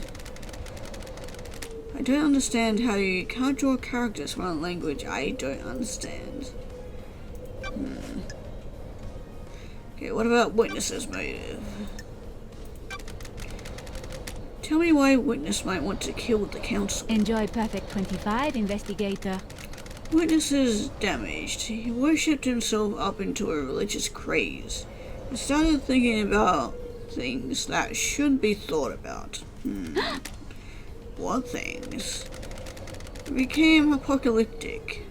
I don't understand how you can't draw characters from a language I don't understand. Okay, what about Witness's motive? Tell me why Witness might want to kill the council. Enjoy Perfect 25, investigator. Witness is damaged. He worshipped himself up into a religious craze. He started thinking about things that should be thought about. What things? He became apocalyptic,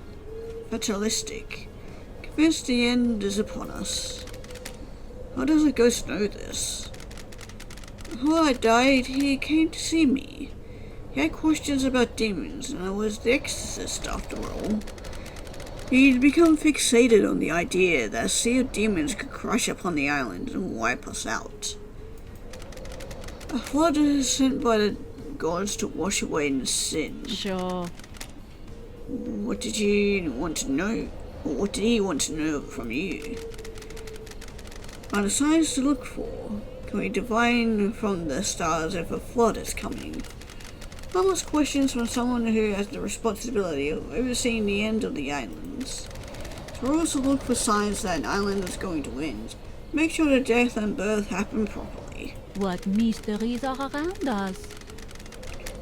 fatalistic, convinced the end is upon us. How does a ghost know this? Before I died, he came to see me. He had questions about demons, and I was the exorcist after all. He'd become fixated on the idea that a sea of demons could crush upon the island and wipe us out. A flood is sent by the gods to wash away sin. Sure. What did you want to know? Or what did he want to know from you? Are the signs to look for? Can we divine from the stars if a flood is coming? Harmless questions from someone who has the responsibility of overseeing the end of the islands. To also look for signs that an island is going to end. Make sure the death and birth happen properly. What mysteries are around us?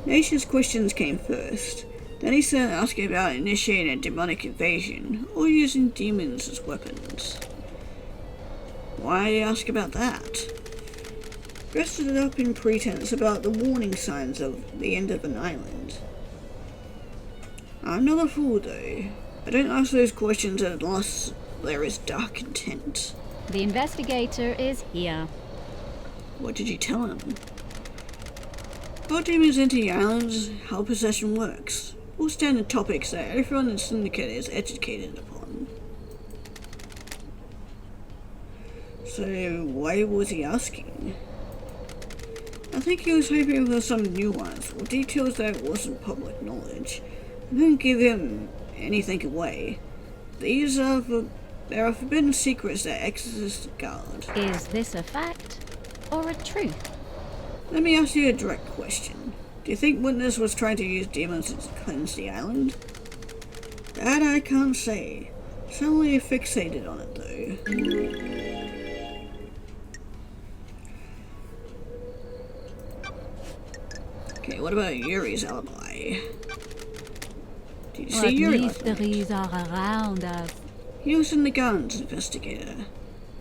Nation's questions came first. Then he started asking about initiating a demonic invasion or using demons as weapons. Why did he ask about that? Dressed it up in pretense about the warning signs of the end of an island. I'm not a fool though. I don't ask those questions unless there is dark intent. The investigator is here. What did you tell him? How demons enter the islands, how possession works. All standard topics that everyone in Syndicate is educated upon. So why was he asking? I think he was hoping for some nuance or details that wasn't public knowledge. I didn't give him anything away. There are forbidden secrets that exorcists guard. Is this a fact or a truth? Let me ask you a direct question. Do you think Witness was trying to use demons to cleanse the island? That I can't say. Certainly fixated on it though. Okay, what about Yuri's alibi? Did you see Yuri last night? Mysteries are around us. He was in the gardens, investigator.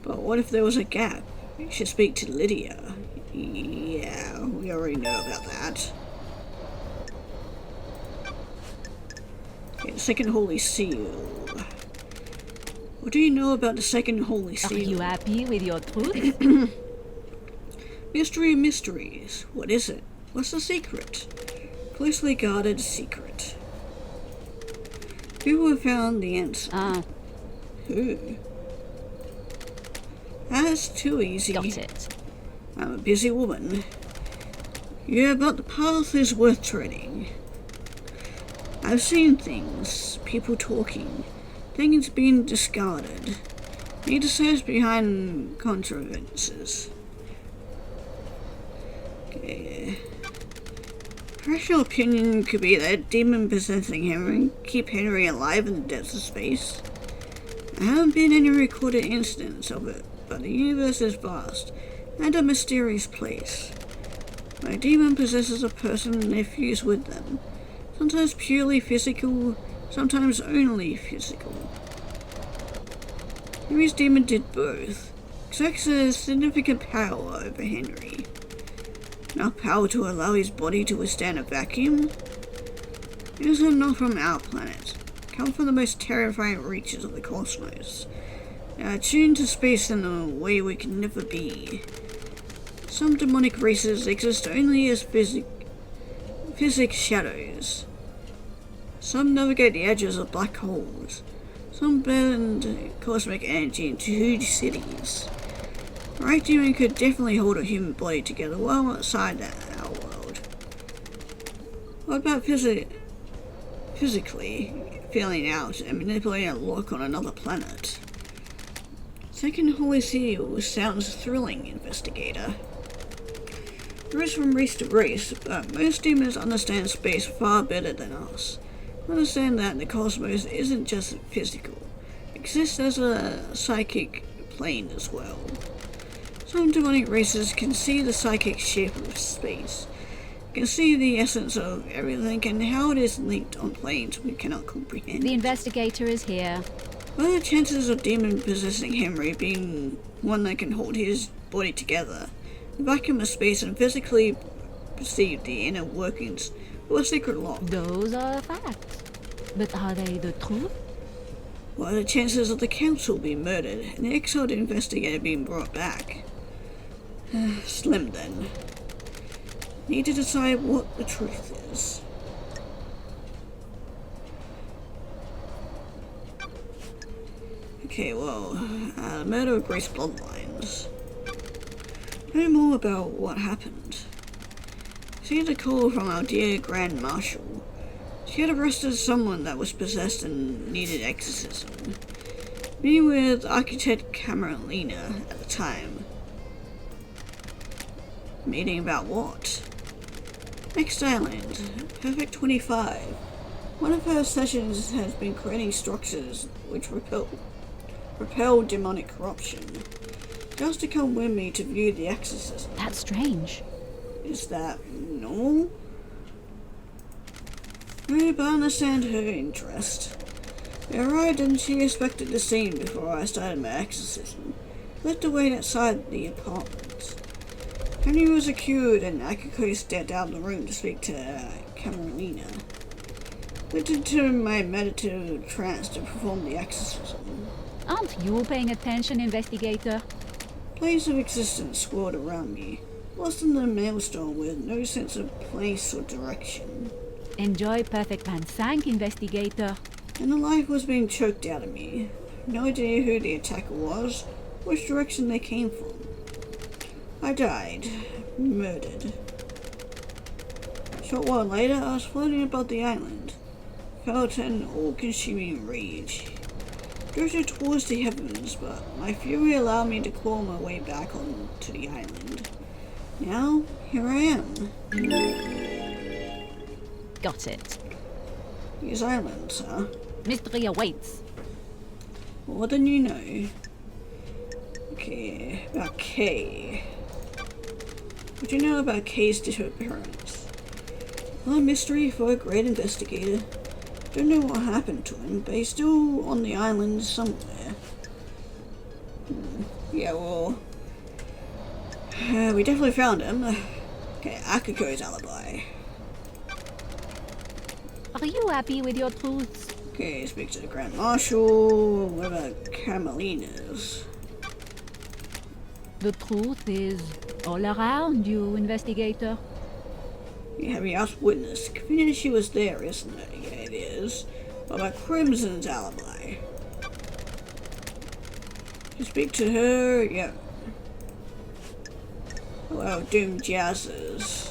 But what if there was a gap? You should speak to Lydia. Yeah, we already know about that. Okay, the second holy seal. What do you know about the second holy Are seal? you happy with your truth? Mystery of mysteries. What is it? What's the secret? Closely guarded secret. Who have found the answer? Who? That's too easy. Got it. I'm a busy woman. Yeah, but the path is worth treading. I've seen things, people talking, things being discarded. Need to search behind contrivances. Okay. Professional opinion could be that demon possessing Henry keep Henry alive in the depths of space. There haven't been any recorded incidents of it, but the universe is vast and a mysterious place. When a demon possesses a person, they fuse with them. Sometimes purely physical, sometimes only physical. Henry's demon did both. Exercised significant power over Henry. Enough power to allow his body to withstand a vacuum? These are not from our planet. Come from the most terrifying reaches of the cosmos. They are tuned to space in a way we can never be. Some demonic races exist only as physic shadows. Some navigate the edges of black holes. Some bend cosmic energy into huge cities. The right demon could definitely hold a human body together well outside our world. What about physically feeling out and manipulating a lock on another planet? Second Holy Seal sounds thrilling, investigator. Varies from race to race, but most demons understand space far better than us. Understand that the cosmos isn't just physical, it exists as a psychic plane as well. Some demonic races can see the psychic shape of space, can see the essence of everything and how it is linked on planes we cannot comprehend. The investigator is here. What are the chances of demon possessing Henry being one that can hold his body together, the vacuum of space, and physically perceive the inner workings of a secret lock? Those are facts. But are they the truth? What are the chances of the council being murdered and the exiled investigator being brought back? Slim then. Need to decide what the truth is. Okay, well, the murder of Grace Bloodlines. Know more about what happened. See the call from our dear Grand Marshal. She had arrested someone that was possessed and needed exorcism. Meeting with architect Cameralina at the time. Meeting about what? Next island, Perfect 25. One of her sessions has been creating structures which repel demonic corruption. Just to come with me to view the exorcism. That's strange. Is that normal? No, but I understand her interest. We arrived and she expected the scene before I started my exorcism. Let her wait outside the apartment. Henry was accused and Akiko stepped out of the room to speak to Cameralina. Went into my meditative trance to perform the exorcism. Aren't you paying attention, investigator? Planes of existence swirled around me, lost in the maelstrom with no sense of place or direction. Enjoy Perfect Van Sank, investigator. And the life was being choked out of me. No idea who the attacker was, which direction they came from. I died. Murdered. A short while later, I was floating above the island. Felt an all-consuming rage. Drifted towards the heavens, but my fury allowed me to claw my way back onto the island. Now, here I am. Got it. These islands, huh? Mystery awaits. More than you know. Okay, about Kay. What do you know about Kay's disappearance? Well, a mystery for a great investigator. Don't know what happened to him, but he's still on the island somewhere. Yeah, well... we definitely found him. Okay, Akiko's alibi. Are you happy with your truths? Okay, speak to the Grand Marshal. What about Cameralina's? The truth is all around you, investigator. You have your witness. Convenient she was there, isn't it? Yeah, it is. What about Crimson's alibi? You speak to her, yeah. Well, Doom Jazz's.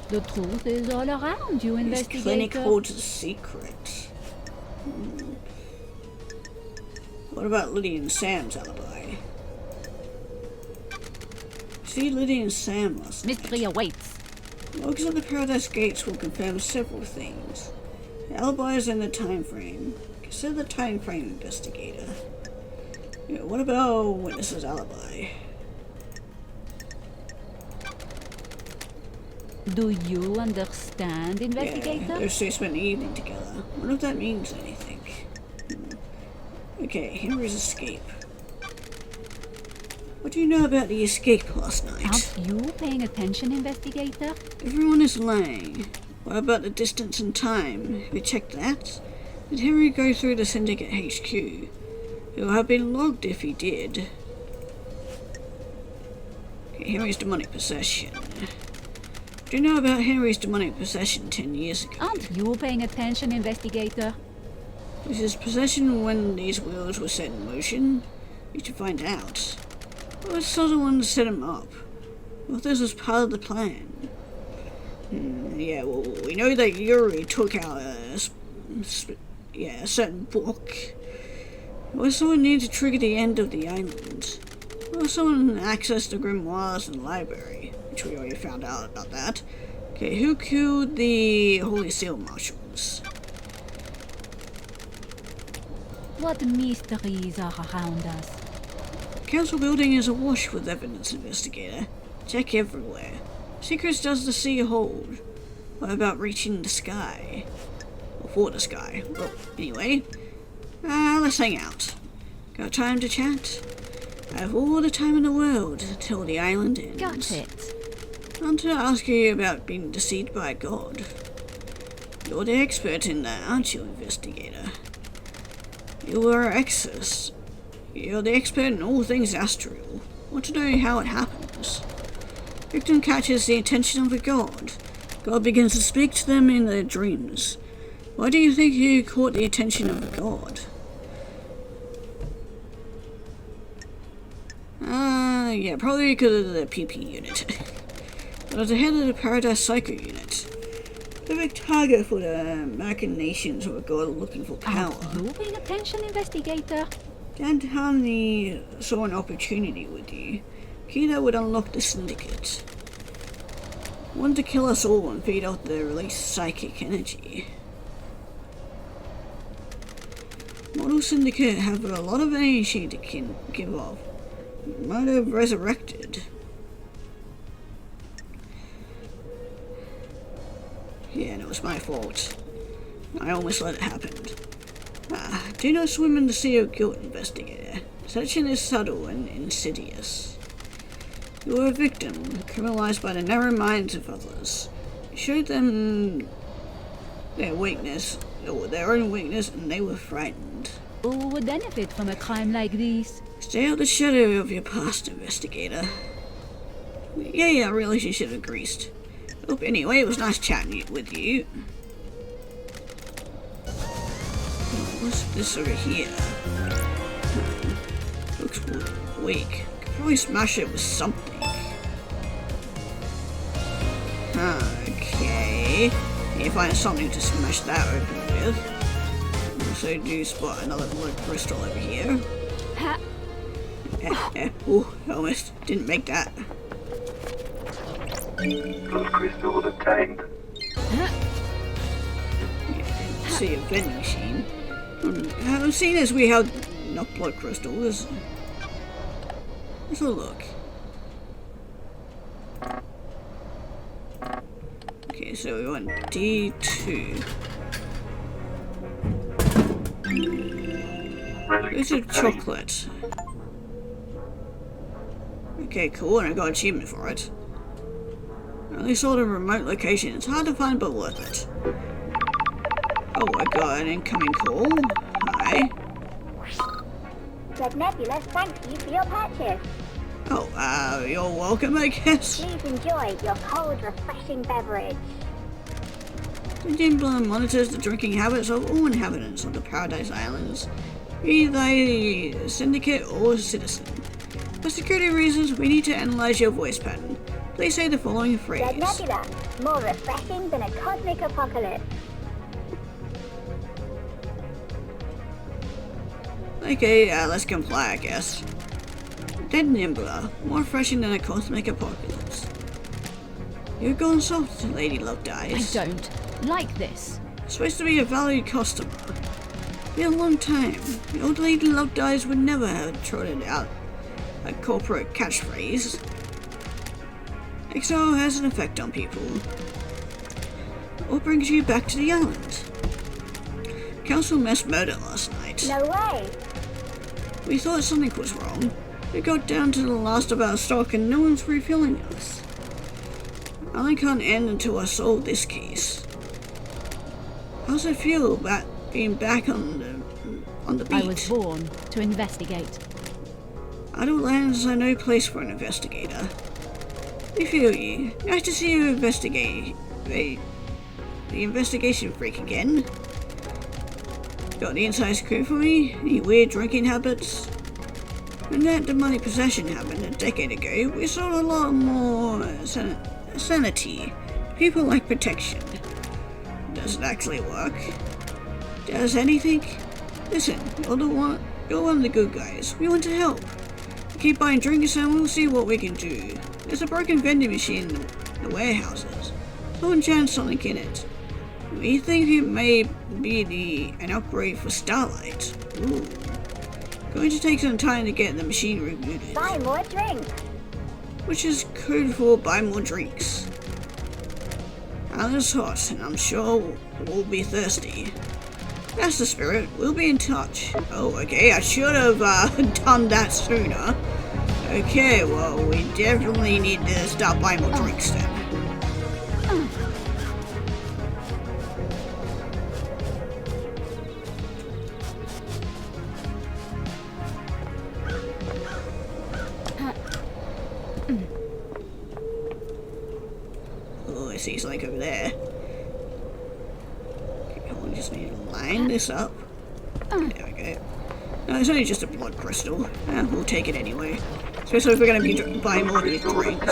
The truth is all around you, His investigator. clinic holds a secret. What about Lydia and Sam's alibi? See Lydia and Sam last night. Mystery awaits. Logs at the Paradise Gates will confirm several things. The alibis and the time frame. Consider the time frame, investigator. Yeah, what about witness's alibi? Do you understand, investigator? Yeah, those two spent the evening together. I wonder if that means anything. Okay, Henry's escape. What do you know about the escape last night? Aren't you paying attention, investigator? Everyone is lying. What about the distance and time? Have you checked that? Did Henry go through the Syndicate HQ? It will have been logged if he did. Okay, Henry's demonic possession. do you know about Henry's demonic possession 10 years ago? Aren't you paying attention, investigator? Was his possession when these wheels were set in motion? You should find out. Or was someone to set him up? Well, this was part of the plan. Yeah, well, we know that Yuri took out a certain book. Or someone needed to trigger the end of the island. Or someone accessed the grimoires in the library, which we already found out about that. Okay, who killed the Holy Seal Marshals? What mysteries are around us? The council building is awash with evidence, investigator. Check everywhere. Secrets does the sea hold? What about reaching the sky? Or for the sky? Well, anyway, let's hang out. Got time to chat? I have all the time in the world till the island ends. Got it. I want to ask you about being deceived by God. You're the expert in that, aren't you, investigator? You are Exus. You're the expert in all things astral. Want to know how it happens? Victim catches the attention of a god. God begins to speak to them in their dreams. Why do you think you caught the attention of a god? Yeah, probably because of the PP unit. But as the head of the Paradise Psycho unit, perfect target for the machinations of a god looking for power. Aren't you paying attention, investigator? Dan Harmony saw an opportunity with you. Key that would unlock the syndicate. Wanted to kill us all and feed off the released psychic energy. Model syndicate have a lot of energy to give off. Might have resurrected. Yeah, and it was my fault. I almost let it happen. Do not swim in the sea of guilt, investigator. Deception is subtle and insidious. You were a victim, criminalized by the narrow minds of others. You showed them their weakness, or their own weakness, and they were frightened. Who would benefit from a crime like this? Stay out the shadow of your past, investigator. Yeah, I realize you should have greased. Oh, anyway, it was nice chatting with you. What's this over here? Looks weak. Could probably smash it with something. Okay. Need to find something to smash that open with. Also do spot another blood crystal over here. Ha! Ooh, almost didn't make that. Blood crystal obtained. See a vending machine. I've seen as we have not blood crystals. Let's have a look. Okay, so we want D2. There's a chocolate. Okay, cool, and I got an achievement for it. Only sort of remote location. It's hard to find, but worth it. Oh, I got an incoming call. Hi. Red Nebula, thank you for your purchase. Oh, you're welcome, I guess. Please enjoy your cold, refreshing beverage. The Dimbler monitors the drinking habits of all inhabitants of the Paradise Islands, be they syndicate or citizen. For security reasons, we need to analyze your voice pattern. Please say the following phrase. Red Nebula, more refreshing than a cosmic apocalypse. Okay, let's comply, I guess. Dead Nimbler, more refreshing than a cosmic apocalypse. You've gone soft, Lady Love I Dies. don't like this. Supposed to be a valued customer. Been a long time. The old Lady Love Dies would never have trotted out a corporate catchphrase. Exile has an effect on people. What brings you back to the island? Council mass murder last night. No way. We thought something was wrong. We got down to the last of our stock and no one's refilling us. I can't end until I solve this case. How's it feel about being back on the beat? I was born to investigate. Idle lands are no place for an investigator. I feel you. Nice to see you investigate the investigation freak again. Got any inside scoop for me? Any weird drinking habits? When that demonic possession happened a decade ago, we saw a lot more sanity. People like protection. Does it actually work? Does anything? Listen, you're one of the good guys. We want to help. Keep buying drinks and we'll see what we can do. There's a broken vending machine in the warehouses. Someone jammed something in it. We think it may be an upgrade for Starlight. Ooh. Going to take some time to get the machine rebooted. Buy more drinks. Which is code for buy more drinks. Island's hot, and I'm sure we'll be thirsty. That's the spirit. We'll be in touch. Oh, okay. I should have done that sooner. Okay, well, we definitely need to start buying more drinks then. Oh, I see something over there. We just need to line this up. There we go. No, it's only just a blood crystal. We'll take it anyway. Especially if we're going to be buying more of these drinks.